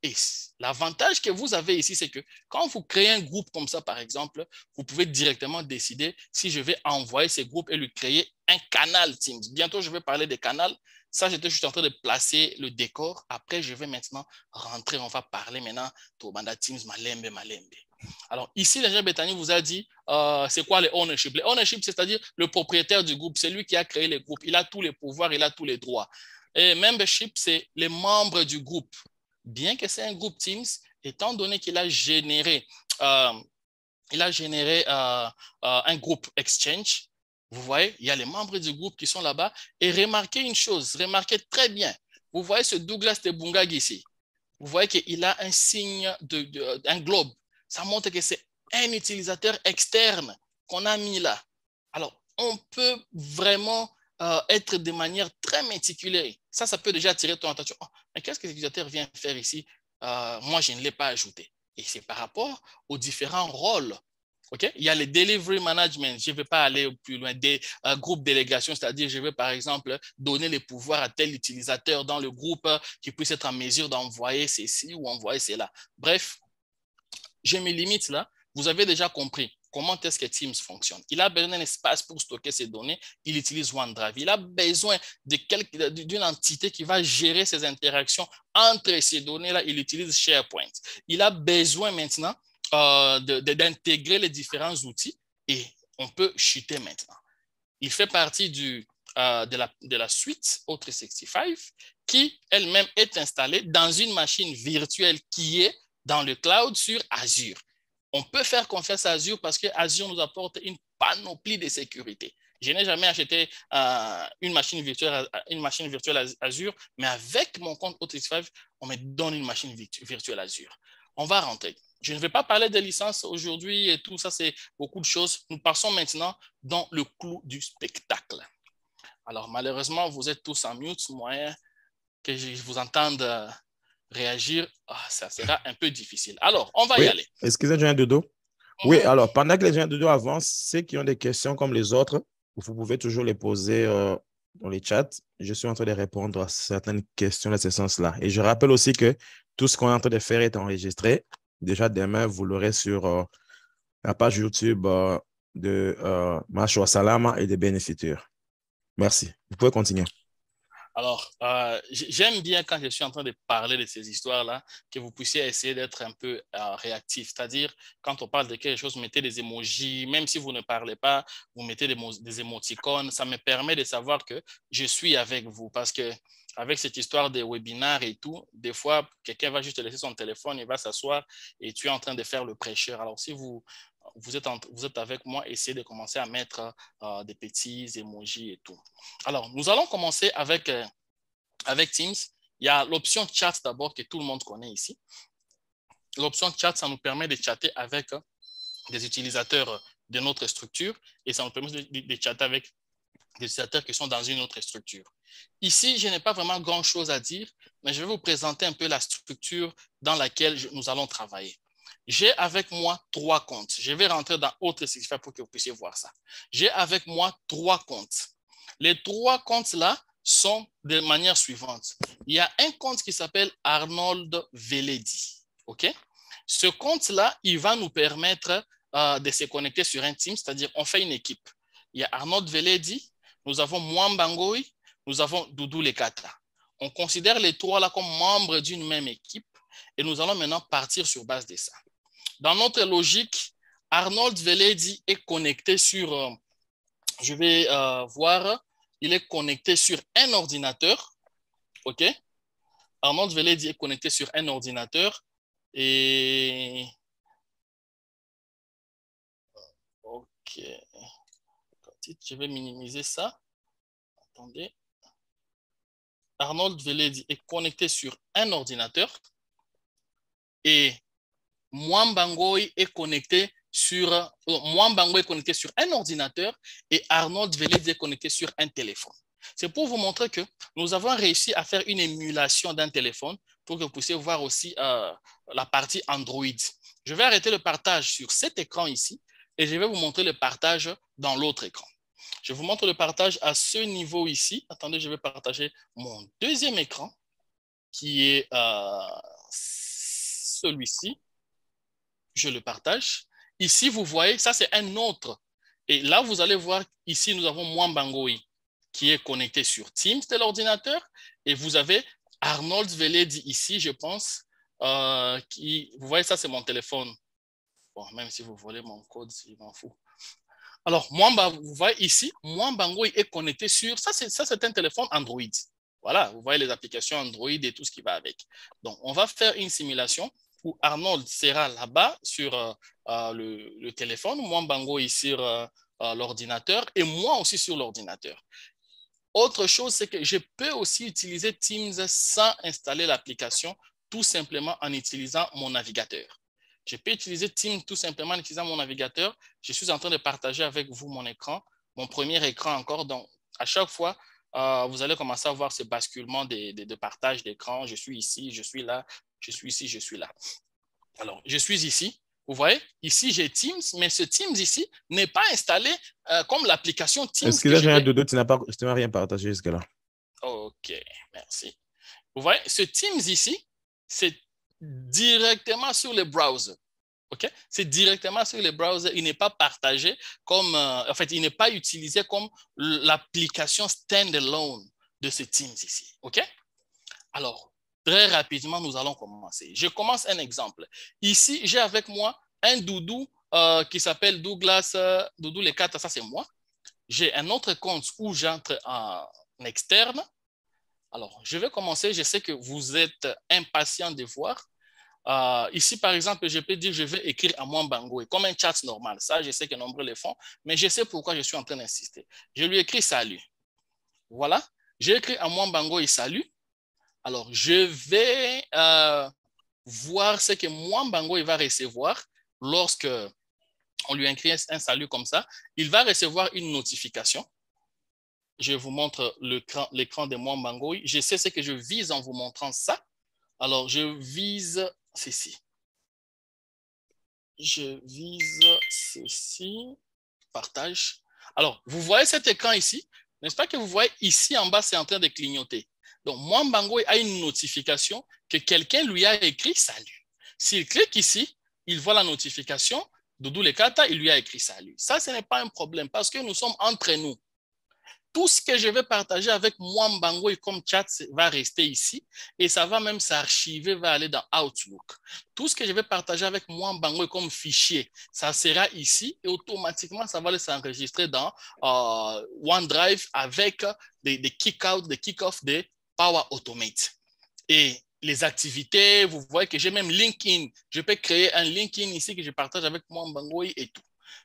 Et l'avantage que vous avez ici, c'est que quand vous créez un groupe comme ça, par exemple, vous pouvez directement décider si je vais envoyer ce groupe et lui créer un canal Teams. Bientôt, je vais parler des canaux. Ça, j'étais juste en train de placer le décor. Après, je vais maintenant rentrer. On va parler maintenant de Teams Malembe. Alors, ici, Jean Béthany vous a dit, c'est quoi les ownership? Les ownership, c'est-à-dire le propriétaire du groupe. C'est lui qui a créé les groupes. Il a tous les pouvoirs, il a tous les droits. Et membership, c'est les membres du groupe. Bien que c'est un groupe Teams, étant donné qu'il a généré, un groupe Exchange, vous voyez, il y a les membres du groupe qui sont là-bas. Et remarquez une chose, remarquez très bien. Vous voyez ce Douglas Tebungag ici. Vous voyez qu'il a un signe un globe. Ça montre que c'est un utilisateur externe qu'on a mis là. Alors, on peut vraiment être de manière très méticuleuse. Ça peut déjà attirer ton attention. Oh, mais qu'est-ce que l'utilisateur vient faire ici? Moi, je ne l'ai pas ajouté. Et c'est par rapport aux différents rôles. Okay? Il y a le delivery management. Je ne vais pas aller plus loin. Des groupes délégation, c'est-à-dire je vais par exemple donner les pouvoirs à tel utilisateur dans le groupe qui puisse être en mesure d'envoyer ceci ou envoyer cela. Bref, je me limite là. Vous avez déjà compris comment est-ce que Teams fonctionne. Il a besoin d'un espace pour stocker ses données. Il utilise OneDrive. Il a besoin d'une entité qui va gérer ses interactions entre ces données-là. Il utilise SharePoint. Il a besoin maintenant d'intégrer les différents outils et on peut chuter maintenant. Il fait partie de la suite O365 qui elle-même est installée dans une machine virtuelle qui est dans le cloud sur Azure. On peut faire confiance à Azure parce que Azure nous apporte une panoplie de sécurité. Je n'ai jamais acheté une machine virtuelle Azure, mais avec mon compte O365, on me donne une machine virtuelle Azure. On va rentrer. Je ne vais pas parler de licence aujourd'hui et tout ça, c'est beaucoup de choses. Nous passons maintenant dans le clou du spectacle. Alors, malheureusement, vous êtes tous en mute, moyen que je vous entende réagir, ça sera un peu difficile. Alors, on va y aller. Excusez-moi, j'ai un dodo. Oui, alors, pendant que les gens dodo avancent, ceux qui ont des questions comme les autres, vous pouvez toujours les poser dans les chats. Je suis en train de répondre à certaines questions dans ce sens-là. Et je rappelle aussi que tout ce qu'on est en train de faire est enregistré. Déjà, demain, vous l'aurez sur la page YouTube de Mashwa Salama et des bénéficiaires. Merci. Vous pouvez continuer. Alors, j'aime bien quand je suis en train de parler de ces histoires-là, que vous puissiez essayer d'être un peu réactif. C'est-à-dire, quand on parle de quelque chose, mettez des emojis, même si vous ne parlez pas, vous mettez des émoticônes. Ça me permet de savoir que je suis avec vous. Parce que avec cette histoire des webinaires et tout, des fois, quelqu'un va juste laisser son téléphone, il va s'asseoir et tu es en train de faire le prêcheur. Alors, si vous êtes avec moi, essayez de commencer à mettre des petits emojis et tout. Alors, nous allons commencer avec Teams. Il y a l'option chat d'abord que tout le monde connaît ici. L'option chat, ça nous permet de chatter avec des utilisateurs de notre structure et ça nous permet de chatter avec des utilisateurs qui sont dans une autre structure. Ici, je n'ai pas vraiment grand-chose à dire, mais je vais vous présenter un peu la structure dans laquelle nous allons travailler. J'ai avec moi 3 comptes. Je vais rentrer dans autre Sixify pour que vous puissiez voir ça. J'ai avec moi 3 comptes. Les 3 comptes-là sont de manière suivante. Il y a un compte qui s'appelle Arnold Veledi. OK? Ce compte-là, il va nous permettre de se connecter sur un team, c'est-à-dire on fait une équipe. Il y a Arnold Veledi, nous avons Mwamba Ngoi, nous avons Doudou Lekata. On considère les 3 là comme membres d'une même équipe et nous allons maintenant partir sur base de ça. Dans notre logique, Arnold Veledi est connecté sur, je vais voir, il est connecté sur un ordinateur. OK? Arnold Veledi est connecté sur un ordinateur et... OK. Je vais minimiser ça. Attendez. Arnold Veledi est connecté sur un ordinateur et Mwamba Ngoi est connecté sur un ordinateur et Arnold Veledi est connecté sur un téléphone. C'est pour vous montrer que nous avons réussi à faire une émulation d'un téléphone pour que vous puissiez voir aussi la partie Android. Je vais arrêter le partage sur cet écran ici et je vais vous montrer le partage dans l'autre écran. Je vous montre le partage à ce niveau ici. Attendez, je vais partager mon deuxième écran qui est celui-ci. Je le partage. Ici, vous voyez, ça c'est un autre. Et là, vous allez voir, ici, nous avons Mwamba Ngoi qui est connecté sur Teams de l'ordinateur. Et vous avez Arnold Veledi ici, je pense. Vous voyez, ça c'est mon téléphone. Bon, même si vous volez mon code, je m'en fous. Alors, Mwamba, vous voyez ici, Mwamba Ngoi est connecté sur... Ça, c'est un téléphone Android. Voilà, vous voyez les applications Android et tout ce qui va avec. Donc, on va faire une simulation où Arnold sera là-bas sur le téléphone, Mwamba Ngoi sur l'ordinateur et moi aussi sur l'ordinateur. Autre chose, c'est que je peux aussi utiliser Teams sans installer l'application, tout simplement en utilisant mon navigateur. Je peux utiliser Teams tout simplement en utilisant mon navigateur. Je suis en train de partager avec vous mon écran, mon premier écran encore. Donc, à chaque fois, vous allez commencer à voir ce basculement de partage d'écran. Je suis ici, je suis là, je suis ici, je suis là. Alors, je suis ici. Vous voyez, ici, j'ai Teams, mais ce Teams ici n'est pas installé comme l'application Teams. Excusez-moi, j'ai un dodo, tu n'as rien partagé jusque-là. OK, merci. Vous voyez, ce Teams ici, c'est directement sur le browser. OK? C'est directement sur le browser. Il n'est pas partagé comme... en fait, il n'est pas utilisé comme l'application standalone de ce Teams ici. OK? Alors, très rapidement, nous allons commencer. Je commence un exemple. Ici, j'ai avec moi un doudou qui s'appelle Doudou Lekata. Ça, c'est moi. J'ai un autre compte où j'entre en externe. Alors, je vais commencer. Je sais que vous êtes impatient de voir. Ici, par exemple, je peux dire je vais écrire à Mwamba Ngoi comme un chat normal. Ça, je sais que nombreux le font, mais je sais pourquoi je suis en train d'insister. Je lui écris salut. Voilà. J'ai écrit à Mwamba Ngoi salut. Alors, je vais voir ce que Mwamba Ngoi va recevoir lorsque on lui écrit un salut comme ça. Il va recevoir une notification. Je vous montre l'écran de Mwamba Ngoi. Je sais ce que je vise en vous montrant ça. Alors, je vise ceci. Je vise ceci. Partage. Alors, vous voyez cet écran ici? N'est-ce pas que vous voyez ici en bas, c'est en train de clignoter. Donc, Mwambango a une notification que quelqu'un lui a écrit salut. S'il clique ici, il voit la notification. Doudou Lekata, il lui a écrit salut. Ça, ce n'est pas un problème parce que nous sommes entre nous. Tout ce que je vais partager avec Mwambango et comme chat va rester ici et ça va même s'archiver, va aller dans Outlook. Tout ce que je vais partager avec Mwambango et comme fichier, ça sera ici et automatiquement, ça va aller s'enregistrer dans OneDrive avec des kick-out, des kick-off de Power Automate. Et les activités, vous voyez que j'ai même LinkedIn. Je peux créer un LinkedIn ici que je partage avec Mwambango et tout.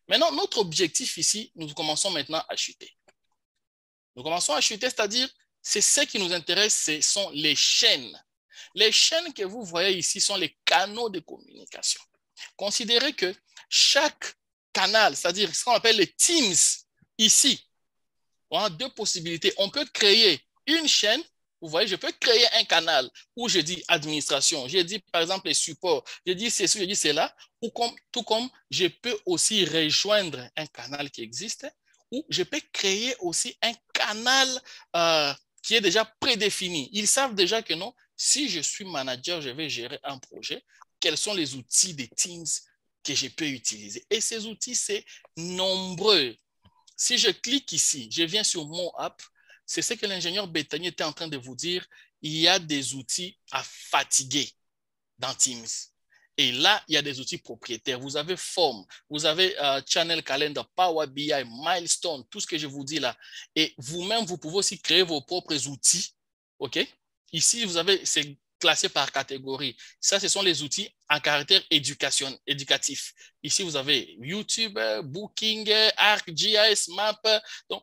Maintenant, notre objectif ici, nous commençons maintenant à chuter. Nous commençons à chuter, c'est-à-dire, c'est ce qui nous intéresse, ce sont les chaînes. Les chaînes que vous voyez ici sont les canaux de communication. Considérez que chaque canal, c'est-à-dire ce qu'on appelle les Teams, ici, on a deux possibilités. On peut créer une chaîne, vous voyez, je peux créer un canal où je dis administration, je dis par exemple les supports, je dis ceci, je dis cela, ou tout comme je peux aussi rejoindre un canal qui existe, ou je peux créer aussi un canal qui est déjà prédéfini. Ils savent déjà que non, si je suis manager, je vais gérer un projet, quels sont les outils des Teams que je peux utiliser. Et ces outils, c'est nombreux. Si je clique ici, je viens sur mon app, c'est ce que l'ingénieur Bétanier était en train de vous dire, il y a des outils à fatiguer dans Teams. Et là, il y a des outils propriétaires. Vous avez Form, vous avez Channel Calendar, Power BI, Milestone, tout ce que je vous dis là. Et vous-même, vous pouvez aussi créer vos propres outils. OK? Ici, vous avez, c'est classé par catégorie. Ça, ce sont les outils en caractère éducatif. Ici, vous avez YouTube, Booking, ArcGIS, Map. Donc,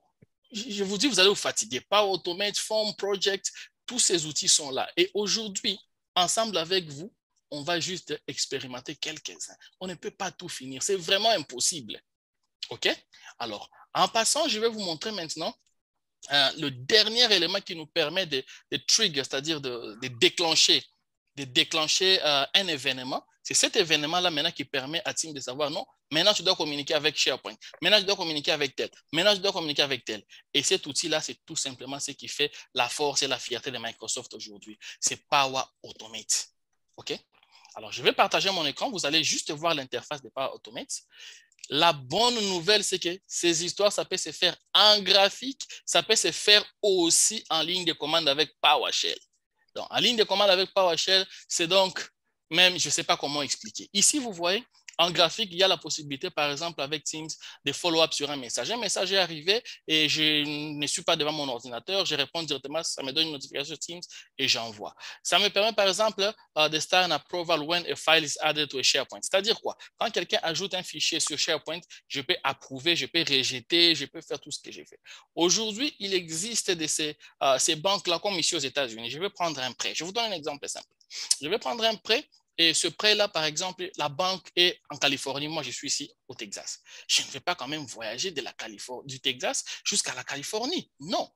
je vous dis, vous allez vous fatiguer. Power Automate, Form, Project, tous ces outils sont là. Et aujourd'hui, ensemble avec vous, on va juste expérimenter quelques-uns. On ne peut pas tout finir. C'est vraiment impossible. OK? Alors, en passant, je vais vous montrer maintenant le dernier élément qui nous permet de trigger, c'est-à-dire de déclencher un événement. C'est cet événement-là maintenant qui permet à Team de savoir, non, maintenant tu dois communiquer avec SharePoint, maintenant tu dois communiquer avec tel, maintenant tu dois communiquer avec tel. Et cet outil-là, c'est tout simplement ce qui fait la force et la fierté de Microsoft aujourd'hui. C'est Power Automate. OK? Alors, je vais partager mon écran. Vous allez juste voir l'interface de Power Automate. La bonne nouvelle, c'est que ces histoires, ça peut se faire en graphique, ça peut se faire aussi en ligne de commande avec PowerShell. Donc, en ligne de commande avec PowerShell, c'est donc même, je ne sais pas comment expliquer. Ici, vous voyez, en graphique, il y a la possibilité, par exemple, avec Teams, de follow-up sur un message. Un message est arrivé et je ne suis pas devant mon ordinateur. Je réponds directement, ça me donne une notification Teams et j'envoie. Ça me permet, par exemple, de start an approval when a file is added to a SharePoint. C'est-à-dire quoi? Quand quelqu'un ajoute un fichier sur SharePoint, je peux approuver, je peux rejeter, je peux faire tout ce que j'ai fait. Aujourd'hui, il existe de ces banques-là, comme ici aux États-Unis. Je vais prendre un prêt. Je vous donne un exemple simple. Je vais prendre un prêt. Et ce prêt-là, par exemple, la banque est en Californie. Moi, je suis ici au Texas. Je ne vais pas quand même voyager du Texas jusqu'à la Californie. Non.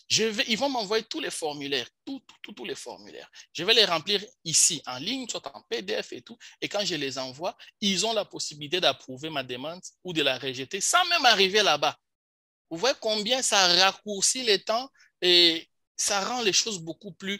Ils vont m'envoyer tous les formulaires, tous les formulaires. Je vais les remplir ici, en ligne, soit en PDF et tout. Et quand je les envoie, ils ont la possibilité d'approuver ma demande ou de la rejeter sans même arriver là-bas. Vous voyez combien ça raccourcit les temps et ça rend les choses beaucoup plus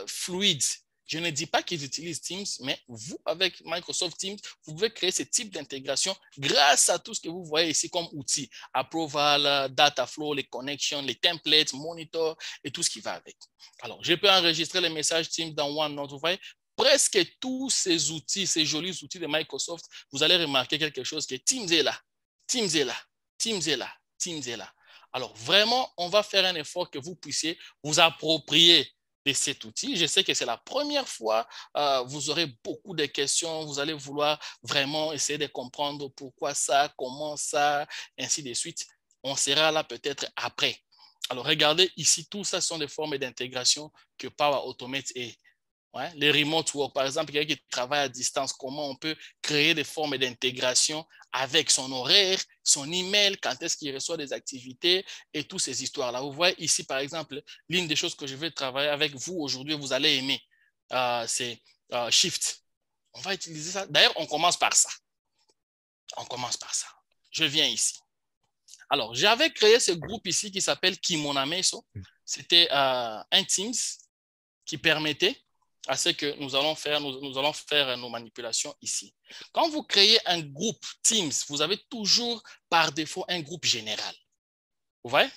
fluides. Je ne dis pas qu'ils utilisent Teams, mais vous, avec Microsoft Teams, vous pouvez créer ce type d'intégration grâce à tout ce que vous voyez ici comme outils. Approval, data flow, les connections, les templates, monitor et tout ce qui va avec. Alors, je peux enregistrer les messages Teams dans OneNote. Vous voyez, presque tous ces outils, ces jolis outils de Microsoft, vous allez remarquer quelque chose que Teams est là, Teams est là, Teams est là, Teams est là. Alors, vraiment, on va faire un effort que vous puissiez vous approprier de cet outil. Je sais que c'est la première fois, vous aurez beaucoup de questions, vous allez vouloir vraiment essayer de comprendre pourquoi ça, comment ça, ainsi de suite. On sera là peut-être après. Alors, regardez ici, tout ça sont des formes d'intégration que Power Automate est. Ouais, les remote work, par exemple, quelqu'un qui travaille à distance, comment on peut créer des formes d'intégration avec son horaire, son email, quand est-ce qu'il reçoit des activités et toutes ces histoires-là. Vous voyez ici, par exemple, l'une des choses que je vais travailler avec vous aujourd'hui, vous allez aimer. c'est Shift. On va utiliser ça. D'ailleurs, on commence par ça. On commence par ça. Je viens ici. Alors, j'avais créé ce groupe ici qui s'appelle Kimonameso. C'était un Teams qui permettait à ce que nous allons faire nos manipulations ici. Quand vous créez un groupe Teams, vous avez toujours par défaut un groupe général. Vous voyez?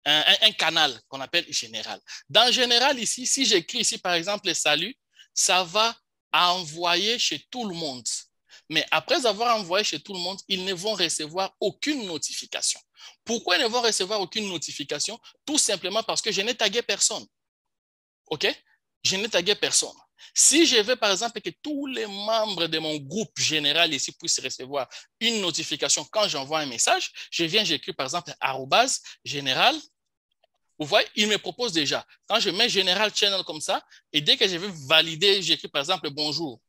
Un canal qu'on appelle général. Dans général ici, si j'écris ici par exemple salut, ça va envoyer chez tout le monde. Mais après avoir envoyé chez tout le monde, ils ne vont recevoir aucune notification. Pourquoi ils ne vont recevoir aucune notification? Tout simplement parce que je n'ai tagué personne. OK? Je n'ai tagué personne. Si je veux, par exemple, que tous les membres de mon groupe général ici puissent recevoir une notification quand j'envoie un message, j'écris, par exemple, @général. Vous voyez, il me propose déjà. Quand je mets général channel comme ça, et dès que je veux valider, j'écris, par exemple, bonjour.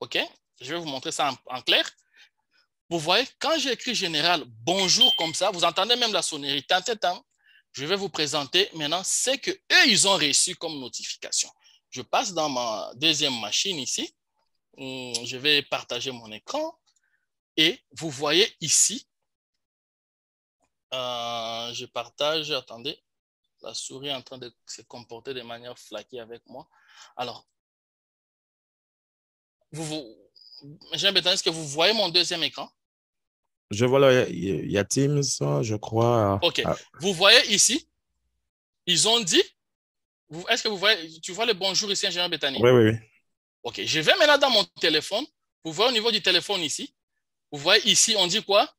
OK? Je vais vous montrer ça en clair. Vous voyez, quand j'écris général bonjour comme ça, vous entendez même la sonnerie. Je vais vous présenter maintenant ce qu'eux, ils ont reçu comme notification. Je passe dans ma deuxième machine ici. Je vais partager mon écran. Et vous voyez ici, je partage, attendez, la souris est en train de se comporter de manière flaquée avec moi. Alors, Jean-Bertrand, est-ce que vous voyez mon deuxième écran? Je vois là, il y a Teams, je crois. OK. Vous voyez ici, ils ont dit, est-ce que vous voyez, tu vois le bonjour ici, ingénieur Bétani? Oui, oui, oui. OK. Je vais maintenant dans mon téléphone. Vous voyez au niveau du téléphone ici. Vous voyez ici, on dit quoi?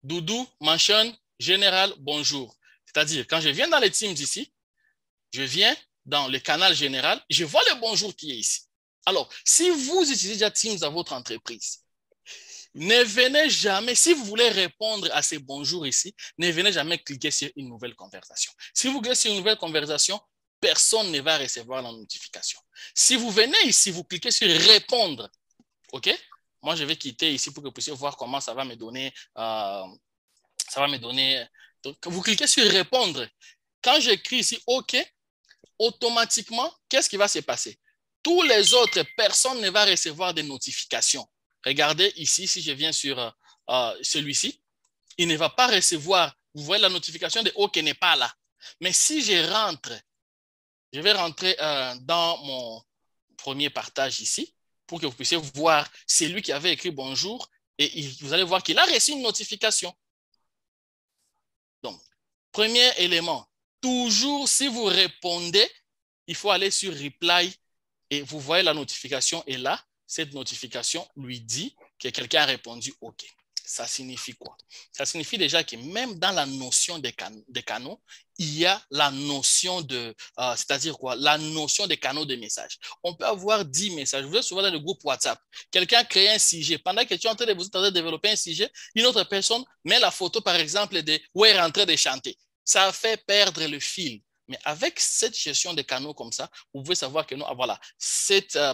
Doudou, mention, général, bonjour. C'est-à-dire, quand je viens dans les Teams ici, je viens dans le canal général, je vois le bonjour qui est ici. Alors, si vous utilisez déjà Teams dans votre entreprise, ne venez jamais, si vous voulez répondre à ces bonjours ici, ne venez jamais cliquer sur une nouvelle conversation. Si vous cliquez sur une nouvelle conversation, personne ne va recevoir la notification. Si vous venez ici, vous cliquez sur répondre, OK? Moi, je vais quitter ici pour que vous puissiez voir comment ça va me donner. Donc, vous cliquez sur répondre. Quand j'écris ici OK, automatiquement, qu'est-ce qui va se passer? Tous les autres personnes ne vont recevoir des notifications. Regardez ici, si je viens sur celui-ci, il ne va pas recevoir, vous voyez la notification de OK n'est pas là. Mais si je rentre, je vais rentrer dans mon premier partage ici pour que vous puissiez voir celui qui avait écrit bonjour et vous allez voir qu'il a reçu une notification. Donc, premier élément, toujours si vous répondez, il faut aller sur reply et vous voyez la notification est là. Cette notification lui dit que quelqu'un a répondu OK. Ça signifie quoi? Ça signifie déjà que même dans la notion des canaux, il y a la notion de, c'est-à-dire quoi? La notion des canaux de messages. On peut avoir 10 messages. Vous êtes souvent dans le groupe WhatsApp. Quelqu'un crée un sujet. Pendant que tu es en train de développer un sujet, une autre personne met la photo, par exemple, de où elle est en train de chanter. Ça fait perdre le fil. Mais avec cette gestion de canaux comme ça, vous pouvez savoir que non, voilà,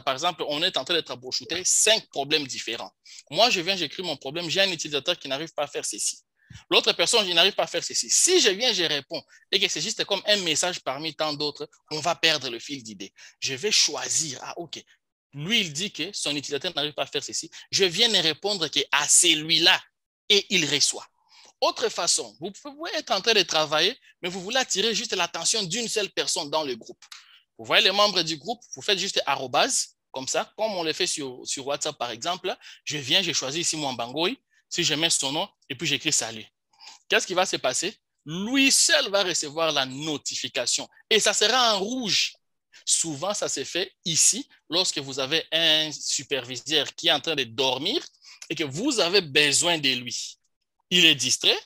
par exemple, on est en train de troubleshooter 5 problèmes différents. Moi, j'écris mon problème, j'ai un utilisateur qui n'arrive pas à faire ceci. L'autre personne, il n'arrive pas à faire ceci. Si je viens, je réponds et que c'est juste comme un message parmi tant d'autres, on va perdre le fil d'idée. Je vais choisir, OK, lui, il dit que son utilisateur n'arrive pas à faire ceci. Je viens de répondre à celui-là et il reçoit. Autre façon, vous pouvez être en train de travailler, mais vous voulez attirer juste l'attention d'une seule personne dans le groupe. Vous voyez les membres du groupe, vous faites juste arrobase, comme ça, comme on le fait sur WhatsApp par exemple. Je viens, je choisis ici mon Bangoy, si je mets son nom, et puis j'écris salut. Qu'est-ce qui va se passer? Lui seul va recevoir la notification et ça sera en rouge. Souvent, ça se fait ici, lorsque vous avez un superviseur qui est en train de dormir et que vous avez besoin de lui. Il est distrait,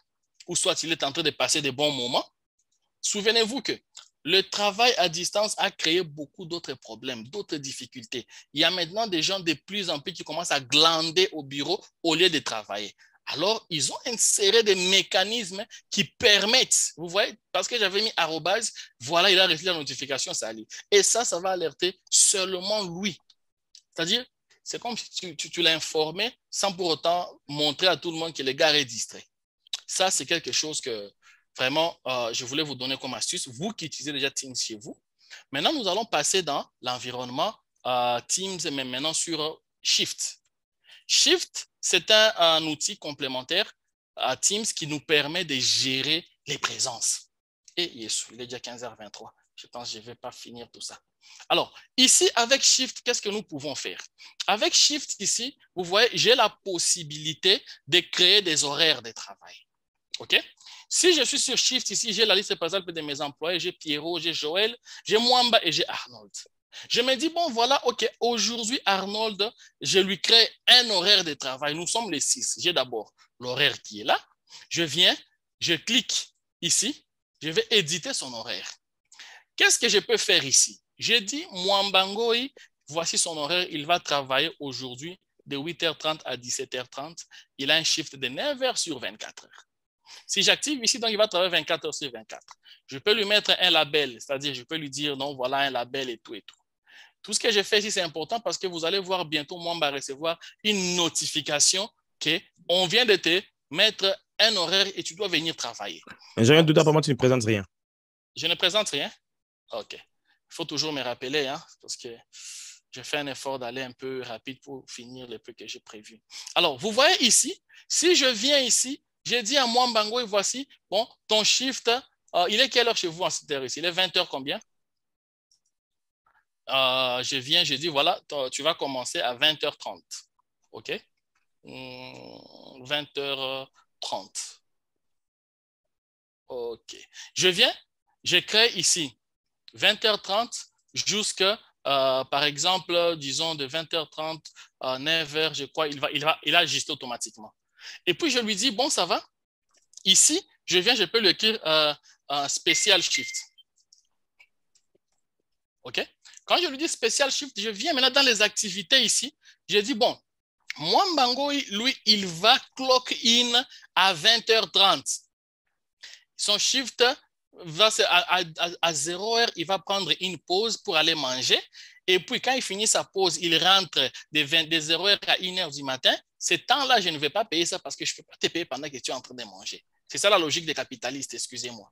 ou soit il est en train de passer de bons moments. Souvenez-vous que le travail à distance a créé beaucoup d'autres problèmes, d'autres difficultés. Il y a maintenant des gens de plus en plus qui commencent à glander au bureau au lieu de travailler. Alors, ils ont inséré des mécanismes qui permettent, vous voyez, parce que j'avais mis arrobase, voilà, il a reçu la notification, ça allait. Et ça va alerter seulement lui. C'est-à-dire, c'est comme si tu l'as informé sans pour autant montrer à tout le monde que le gars est distrait. Ça, c'est quelque chose que vraiment, je voulais vous donner comme astuce, vous qui utilisez déjà Teams chez vous. Maintenant, nous allons passer dans l'environnement Teams, mais maintenant sur Shift. Shift, c'est un outil complémentaire à Teams qui nous permet de gérer les présences. Et il est déjà 15h23. Je pense que je ne vais pas finir tout ça. Alors, ici, avec Shift, qu'est-ce que nous pouvons faire? Avec Shift, ici, vous voyez, j'ai la possibilité de créer des horaires de travail. OK? Si je suis sur Shift, ici, j'ai la liste, par exemple, de mes employés. J'ai Pierrot, j'ai Joël, j'ai Mwamba et j'ai Arnold. Je me dis, bon, voilà, OK, aujourd'hui, Arnold, je lui crée un horaire de travail. Nous sommes les 6. J'ai d'abord l'horaire qui est là. Je viens, je clique ici, je vais éditer son horaire. Qu'est-ce que je peux faire ici? J'ai dit, Mwambangoi, voici son horaire, il va travailler aujourd'hui de 8h30 à 17h30. Il a un shift de 9h sur 24 heures. Si j'active ici, donc il va travailler 24 heures sur 24. Je peux lui mettre un label, c'est-à-dire je peux lui dire, non, voilà un label et tout et tout. Tout ce que j'ai fait ici, c'est important parce que vous allez voir bientôt, Mwamba recevoir une notification qu'on vient de te mettre un horaire et tu dois venir travailler. J'ai un doute, apparemment, tu ne présentes rien. Je ne présente rien? OK. Il faut toujours me rappeler, hein, parce que je fais un effort d'aller un peu rapide pour finir le peu que j'ai prévu. Alors, vous voyez ici, si je viens ici, j'ai dit à Mwambango, et voici, bon, ton shift, il est quelle heure chez vous en cette heure ici? Il est 20h combien? Je viens, je dis, voilà, tu vas commencer à 20h30. OK? 20h30. OK. Je viens, je crée ici 20h30 jusqu'à, par exemple, disons de 20h30 à 9h, je crois, il a ajusté automatiquement. Et puis, je lui dis, bon, ça va. Ici, je viens, je peux lui écrire spécial shift. OK? Quand je lui dis spécial shift, je viens maintenant dans les activités ici. Je dis, bon, Mwambango, lui, il va clock in à 20h30. Son shift va à 0h, il va prendre une pause pour aller manger. Et puis, quand il finit sa pause, il rentre de 0h à 1h du matin. Ce temps-là, je ne vais pas payer ça parce que je ne peux pas te payer pendant que tu es en train de manger. C'est ça la logique des capitalistes, excusez-moi.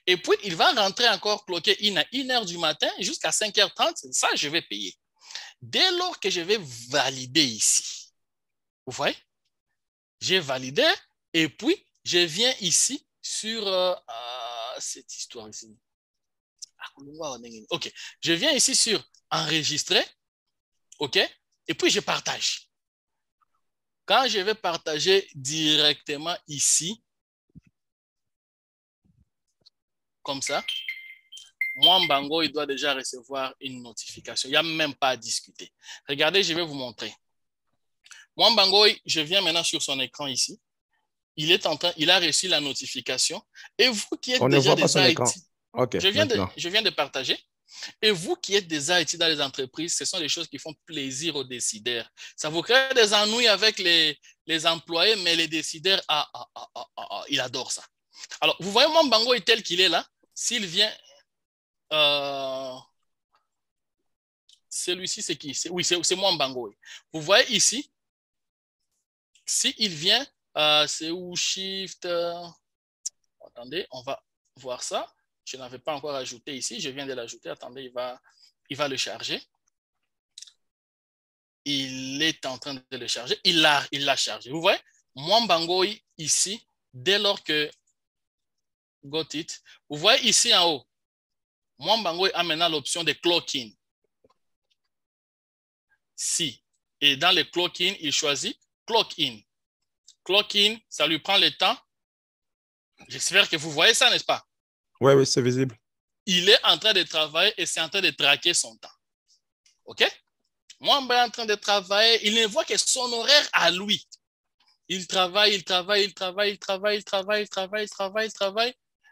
Et puis, il va rentrer encore cloquer in à 1h du matin jusqu'à 5h30. Ça, je vais payer. Dès lors que je vais valider ici, vous voyez, j'ai validé et puis je viens ici sur cette histoire ici. OK. Je viens ici sur enregistrer. OK. Et puis, je partage. Quand je vais partager directement ici, comme ça, Mwambango, il doit déjà recevoir une notification. Il n'y a même pas à discuter. Regardez, je vais vous montrer. Mwambango, je viens maintenant sur son écran ici. Il a reçu la notification. Et vous qui êtes déjà des IT, okay, je viens de partager. Et vous qui êtes des IT dans les entreprises, ce sont des choses qui font plaisir aux décideurs. Ça vous crée des ennuis avec les employés, mais les décideurs, ils adorent ça. Alors, vous voyez Mwambango est tel qu'il est là. S'il vient, celui-ci, c'est qui? Oui, c'est Mwambango. Vous voyez ici, s'il vient, c'est où Shift? Attendez, on va voir ça. Je n'avais pas encore ajouté ici. Je viens de l'ajouter. Attendez, il va le charger. Il est en train de le charger. Il l'a chargé. Vous voyez, Mwambango ici, dès lors que got it, vous voyez ici en haut, Mwambango a maintenant l'option de clock in. Si. Et dans le clock in, il choisit clock in. Clock in, ça lui prend le temps. J'espère que vous voyez ça, n'est-ce pas? Oui, oui, c'est visible. Il est en train de travailler et c'est en train de traquer son temps. OK? Mwamba est en train de travailler. Il ne voit que son horaire à lui. Il travaille.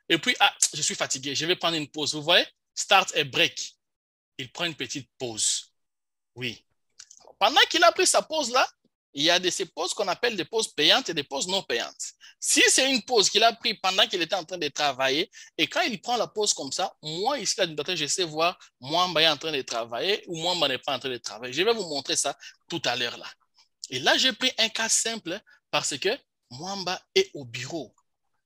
Et puis, je suis fatigué. Je vais prendre une pause. Vous voyez? Start et break. Il prend une petite pause. Oui. Pendant qu'il a pris sa pause là, il y a de ces pauses qu'on appelle des pauses payantes et des pauses non payantes. Si c'est une pause qu'il a prise pendant qu'il était en train de travailler, et quand il prend la pause comme ça, moi, ici, l'administrateur, je sais voir Mwamba est en train de travailler ou Mwamba n'est pas en train de travailler. Je vais vous montrer ça tout à l'heure là. Et là, j'ai pris un cas simple parce que Mwamba est au bureau.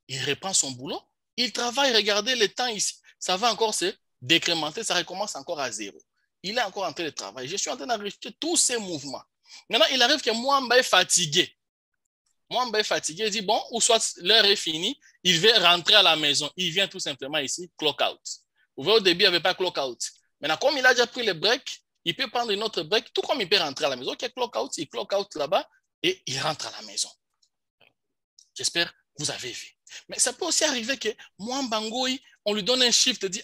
Il reprend son boulot, il travaille, regardez le temps ici. Ça va encore se décrémenter, ça recommence encore à 0. il est encore en train de travailler. Je suis en train d'enregistrer tous ces mouvements. Maintenant, il arrive que Mwamba est fatigué. Mwamba est fatigué, il dit, bon, ou soit l'heure est finie, il veut rentrer à la maison. Il vient tout simplement ici, clock out. Vous voyez, au début, il n'y avait pas clock out. Maintenant, comme il a déjà pris le break, il peut prendre une autre break, tout comme il peut rentrer à la maison. Ok, clock out, il clock out là-bas et il rentre à la maison. J'espère que vous avez vu. Mais ça peut aussi arriver que Mwamba Ngoi, on lui donne un shift, dit,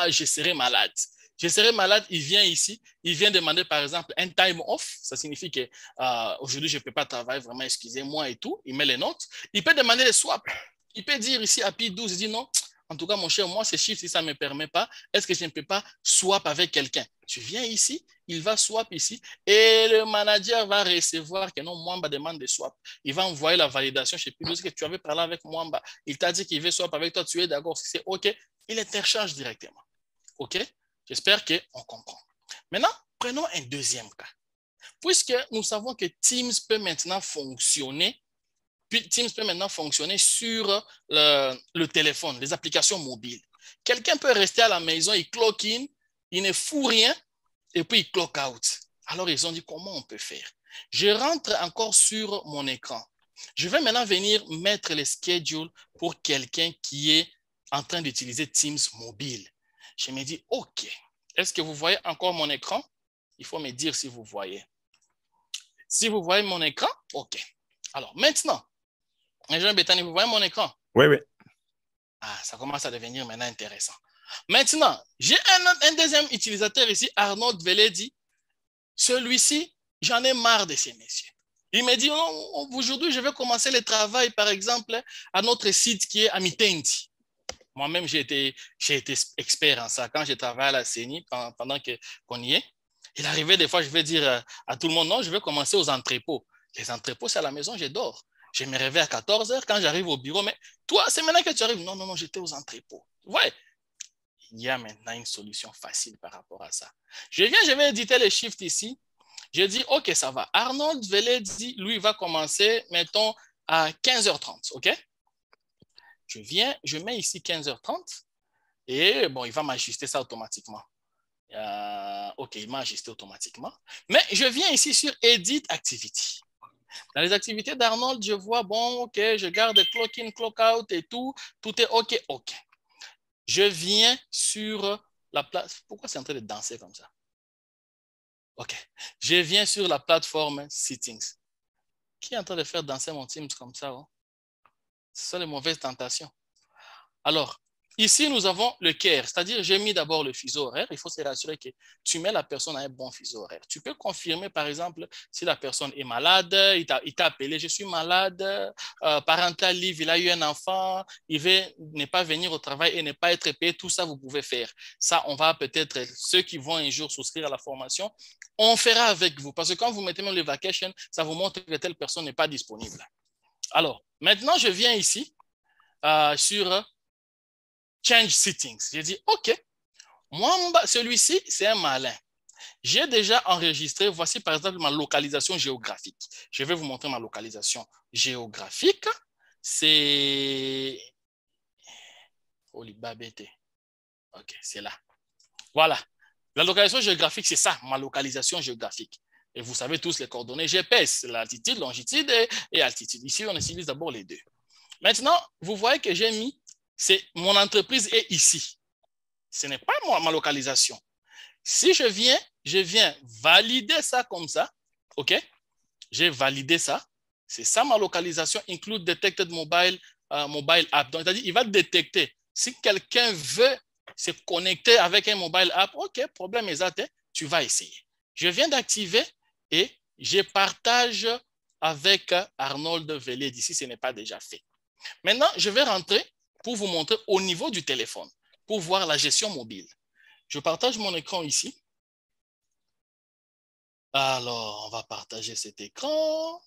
je serai malade. Je serai malade, il vient ici, il vient demander par exemple un time off, ça signifie que aujourd'hui je ne peux pas travailler, vraiment excusez-moi et tout, il met les notes, il peut demander les swaps, il peut dire ici à Pi 12, il dit non, en tout cas mon cher, moi ces chiffres, si ça ne me permet pas, est-ce que je ne peux pas swap avec quelqu'un? Tu viens ici, il va swap ici et le manager va recevoir que non, Mwamba demande des swaps, il va envoyer la validation chez Pi 12 que tu avais parlé avec Mwamba, il t'a dit qu'il veut swap avec toi, tu es d'accord, si c'est OK, il interchange directement, OK? J'espère qu'on comprend. Maintenant, prenons un deuxième cas. Puisque nous savons que Teams peut maintenant fonctionner, sur le téléphone, les applications mobiles. Quelqu'un peut rester à la maison, il clock in, il ne fout rien, et puis il clock out. Alors, ils ont dit, comment on peut faire? Je rentre encore sur mon écran. Je vais maintenant venir mettre les schedules pour quelqu'un qui est en train d'utiliser Teams mobile. Je me dis, OK, est-ce que vous voyez encore mon écran? Il faut me dire si vous voyez. Si vous voyez mon écran, OK. Alors, maintenant, Jean Bétani, vous voyez mon écran? Oui, oui. Ça commence à devenir maintenant intéressant. Maintenant, j'ai un deuxième utilisateur ici, Arnold Veledi. Celui-ci, j'en ai marre de ces messieurs. Il me dit, aujourd'hui, je vais commencer le travail, par exemple, à notre site qui est à Mitendi. Moi-même, j'ai été expert en ça. Quand j'ai travaillé à la CENI, pendant qu'on y est, il arrivait des fois, je vais dire à tout le monde, non, je vais commencer aux entrepôts. Les entrepôts, c'est à la maison, je dors. Je me réveille à 14 h quand j'arrive au bureau. Mais toi, c'est maintenant que tu arrives. Non, non, non, j'étais aux entrepôts. Ouais. Il y a maintenant une solution facile par rapport à ça. Je vais éditer les shifts ici. Je dis, OK, ça va. Arnold Veledi, lui, va commencer, mettons, à 15h30, OK? Je mets ici 15h30 et bon, il va m'ajuster ça automatiquement. OK, il m'a ajusté automatiquement. Mais je viens ici sur Edit Activity. Dans les activités d'Arnold, je vois, bon, OK, je garde clock in, clock out et tout. Tout est OK, OK. Je viens sur la place. Pourquoi c'est en train de danser comme ça? OK. Je viens sur la plateforme Settings. Qui est en train de faire danser mon Teams comme ça? Oh? Ce sont les mauvaises tentations. Alors, ici, nous avons le care, c'est-à-dire j'ai mis d'abord le fuseau horaire. Il faut se rassurer que tu mets la personne à un bon fuseau horaire. Tu peux confirmer, par exemple, si la personne est malade, il t'a appelé, je suis malade, parental leave, il a eu un enfant, il veut ne pas venir au travail et ne pas être payé. Tout ça, vous pouvez faire. Ça, on va peut-être, ceux qui vont un jour souscrire à la formation, on fera avec vous. Parce que quand vous mettez même les vacations, ça vous montre que telle personne n'est pas disponible. Alors, maintenant, je viens ici sur Change Settings. J'ai dit, OK, moi, celui-ci, c'est un malin. J'ai déjà enregistré, voici par exemple ma localisation géographique. Je vais vous montrer ma localisation géographique. C'est... OK, c'est là. Voilà. La localisation géographique, c'est ça, ma localisation géographique. Et vous savez tous les coordonnées GPS, l'altitude, longitude et altitude. Ici, on utilise d'abord les deux. Maintenant, vous voyez que j'ai mis, mon entreprise est ici. Ce n'est pas ma localisation. Si je viens valider ça comme ça, OK? J'ai validé ça. C'est ça ma localisation, include detected mobile app. Donc, c'est-à-dire, il va détecter. Si quelqu'un veut se connecter avec un mobile app, OK, problème exact, tu vas essayer. Je viens d'activer et je partage avec Arnold Veledi si ce n'est pas déjà fait. Maintenant, je vais rentrer pour vous montrer au niveau du téléphone, pour voir la gestion mobile. Je partage mon écran ici. Alors, on va partager cet écran.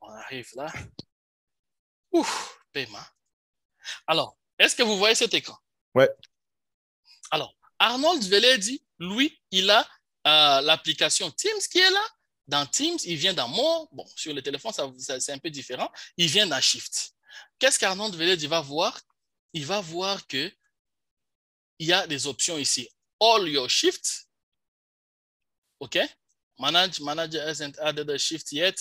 On arrive là. Ouf, paiement. Alors, est-ce que vous voyez cet écran? Ouais. Alors, Arnold Veledi, lui, il a l'application Teams qui est là. Dans Teams, il vient dans More. Bon, sur le téléphone, c'est un peu différent. Il vient dans Shift. Qu'est-ce qu'Arnold Veledi va voir? Il va voir qu'il y a des options ici. All your shifts, OK. Manager hasn't added a shift yet.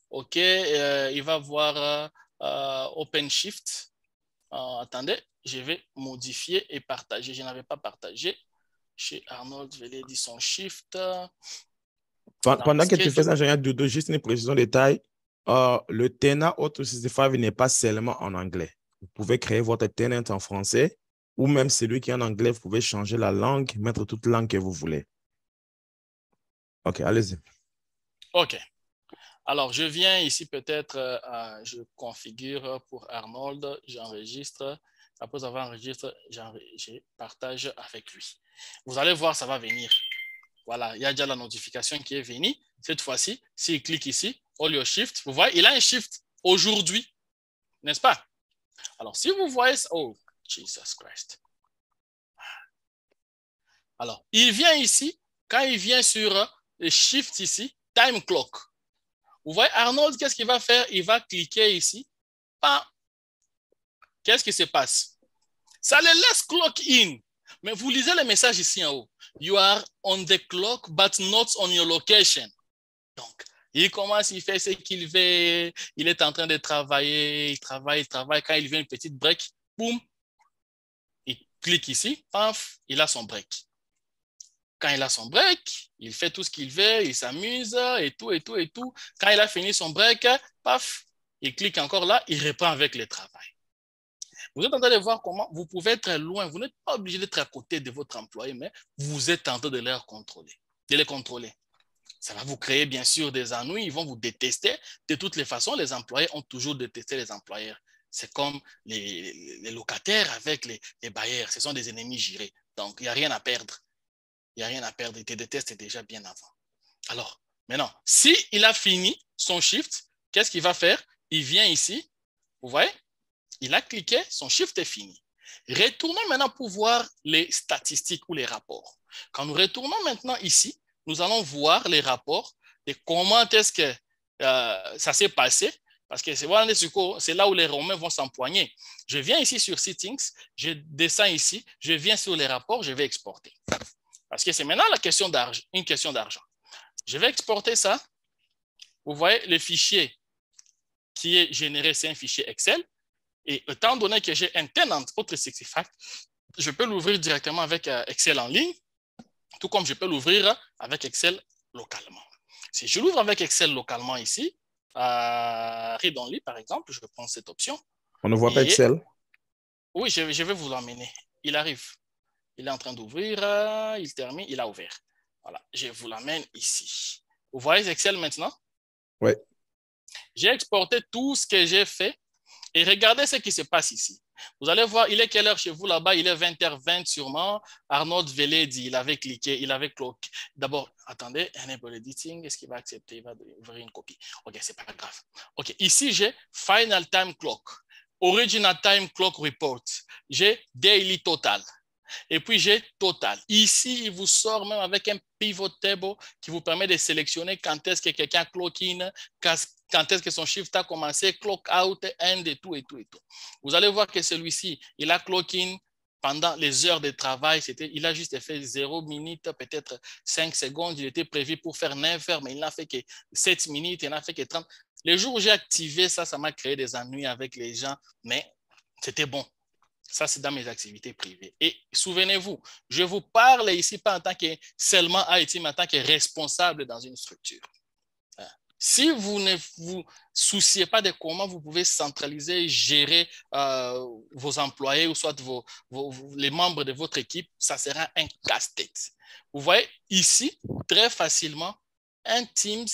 OK. Il va voir OpenShift. Attendez, je vais modifier et partager. Je n'avais pas partagé. Chez Arnold, je vais dire son shift. Pendant que tu fais ça, ingénieur Doudou, juste une précision de taille. Le tenant Auto65 n'est pas seulement en anglais. Vous pouvez créer votre tenant en français ou même celui qui est en anglais, vous pouvez changer la langue, mettre toute langue que vous voulez. OK, allez-y. OK. Alors, je viens ici peut-être, je configure pour Arnold, j'enregistre. Après avoir enregistré, je partage avec lui. Vous allez voir, ça va venir. Voilà, il y a déjà la notification qui est venue. Cette fois-ci, s'il clique ici, all your shift, vous voyez, il a un shift aujourd'hui, n'est-ce pas? Alors, si vous voyez, oh, Jesus Christ. Alors, il vient ici, quand il vient sur le shift ici, time clock. Vous voyez, Arnold, qu'est-ce qu'il va faire? Il va cliquer ici. Qu'est-ce qui se passe? Ça le laisse clock in. Mais vous lisez le message ici en haut. You are on the clock, but not on your location. Donc, il commence, il fait ce qu'il veut. Il est en train de travailler. Il travaille. Quand il veut une petite break, boum, il clique ici. Paf, il a son break. Quand il a son break, il fait tout ce qu'il veut. Il s'amuse et tout. Quand il a fini son break, paf, il clique encore là. Il reprend avec le travail. Vous êtes en train de voir comment vous pouvez être loin. Vous n'êtes pas obligé d'être à côté de votre employé, mais vous êtes en train de les contrôler. Ça va vous créer bien sûr des ennuis. Ils vont vous détester. De toutes les façons, les employés ont toujours détesté les employeurs. C'est comme les locataires avec les bailleurs. Ce sont des ennemis jurés. Donc, il n'y a rien à perdre. Il n'y a rien à perdre. Ils te détestent déjà bien avant. Alors, maintenant, s'il a fini son shift, qu'est-ce qu'il va faire? Il vient ici. Vous voyez? Il a cliqué, son shift est fini. Retournons maintenant pour voir les statistiques ou les rapports. Quand nous retournons maintenant ici, nous allons voir les rapports de comment est-ce que ça s'est passé. Parce que c'est là où les Romains vont s'empoigner. Je viens ici sur Settings, je descends ici, je viens sur les rapports, je vais exporter. Parce que c'est maintenant une question d'argent. Je vais exporter ça. Vous voyez, le fichier qui est généré, c'est un fichier Excel. Et étant donné que j'ai un tenant Auto65, je peux l'ouvrir directement avec Excel en ligne, tout comme je peux l'ouvrir avec Excel localement. Si je l'ouvre avec Excel localement ici, Read Only par exemple, je prends cette option. On ne voit pas Excel? Oui, je vais vous l'emmener. Il arrive. Il est en train d'ouvrir, il termine, il a ouvert. Voilà, je vous l'amène ici. Vous voyez Excel maintenant? Oui. J'ai exporté tout ce que j'ai fait. Et regardez ce qui se passe ici. Vous allez voir, il est quelle heure chez vous là-bas? Il est 20h20 sûrement. Arnold Veledi, il avait cliqué, il avait cloqué. D'abord, attendez, Enable Editing, est-ce qu'il va accepter? Il va ouvrir une copie. OK, c'est pas grave. OK, ici, j'ai Final Time Clock, Original Time Clock Report, j'ai Daily Total. Et puis, j'ai Total. Ici, il vous sort même avec un pivot table qui vous permet de sélectionner quand est-ce que quelqu'un clock in, quand est-ce que son shift a commencé, clock out, end et tout. Vous allez voir que celui-ci, il a clock in pendant les heures de travail. Il a juste fait 0 minutes, peut-être 5 secondes. Il était prévu pour faire 9 heures, mais il n'a fait que 7 minutes, il n'a fait que 30. Les jours où j'ai activé ça, ça m'a créé des ennuis avec les gens, mais c'était bon. Ça, c'est dans mes activités privées. Et souvenez-vous, je vous parle ici pas en tant que seulement IT, mais en tant que responsable dans une structure. Si vous ne vous souciez pas de comment vous pouvez centraliser, gérer vos employés ou soit les membres de votre équipe, ça sera un casse-tête. Vous voyez ici, très facilement, un Teams,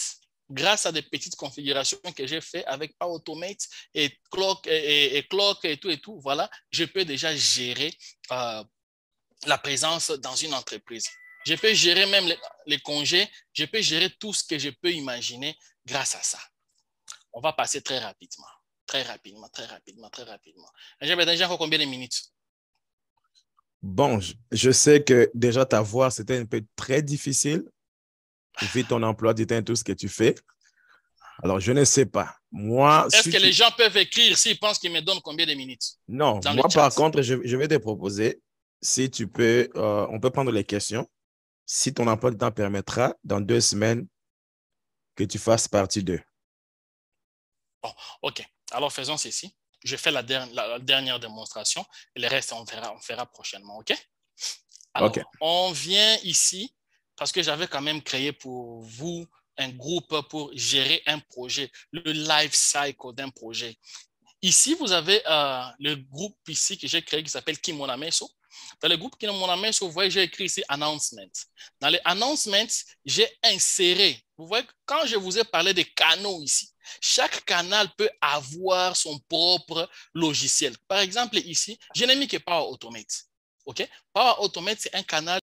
grâce à des petites configurations que j'ai fait avec Power Automate et Clock et tout, voilà, je peux déjà gérer la présence dans une entreprise. Je peux gérer même les congés, je peux gérer tout ce que je peux imaginer grâce à ça. On va passer très rapidement. J'ai encore combien de minutes? Bon, je sais que déjà ta voix, c'était un peu très difficile. Vu ton emploi du temps et tout ce que tu fais. Alors, je ne sais pas. Moi, est-ce que les gens peuvent écrire s'ils pensent qu'ils me donnent combien de minutes? Non, moi, par contre, je vais te proposer, si tu peux, on peut prendre les questions. si ton emploi du temps permettra, dans 2 semaines, que tu fasses partie d'eux. Bon, OK. Alors, faisons ceci. Je fais la dernière démonstration et le reste, on fera prochainement. OK? Alors, OK. on vient ici parce que j'avais quand même créé pour vous un groupe pour gérer un projet, le life cycle d'un projet. Ici, vous avez le groupe ici que j'ai créé qui s'appelle Kimonameso. Dans le groupe Kimonameso, vous voyez, j'ai écrit ici Announcement. Dans les Announcements, j'ai inséré. Vous voyez, quand je vous ai parlé des canaux ici, chaque canal peut avoir son propre logiciel. Par exemple, ici, je n'ai mis que Power Automate. OK? Power Automate, c'est un canal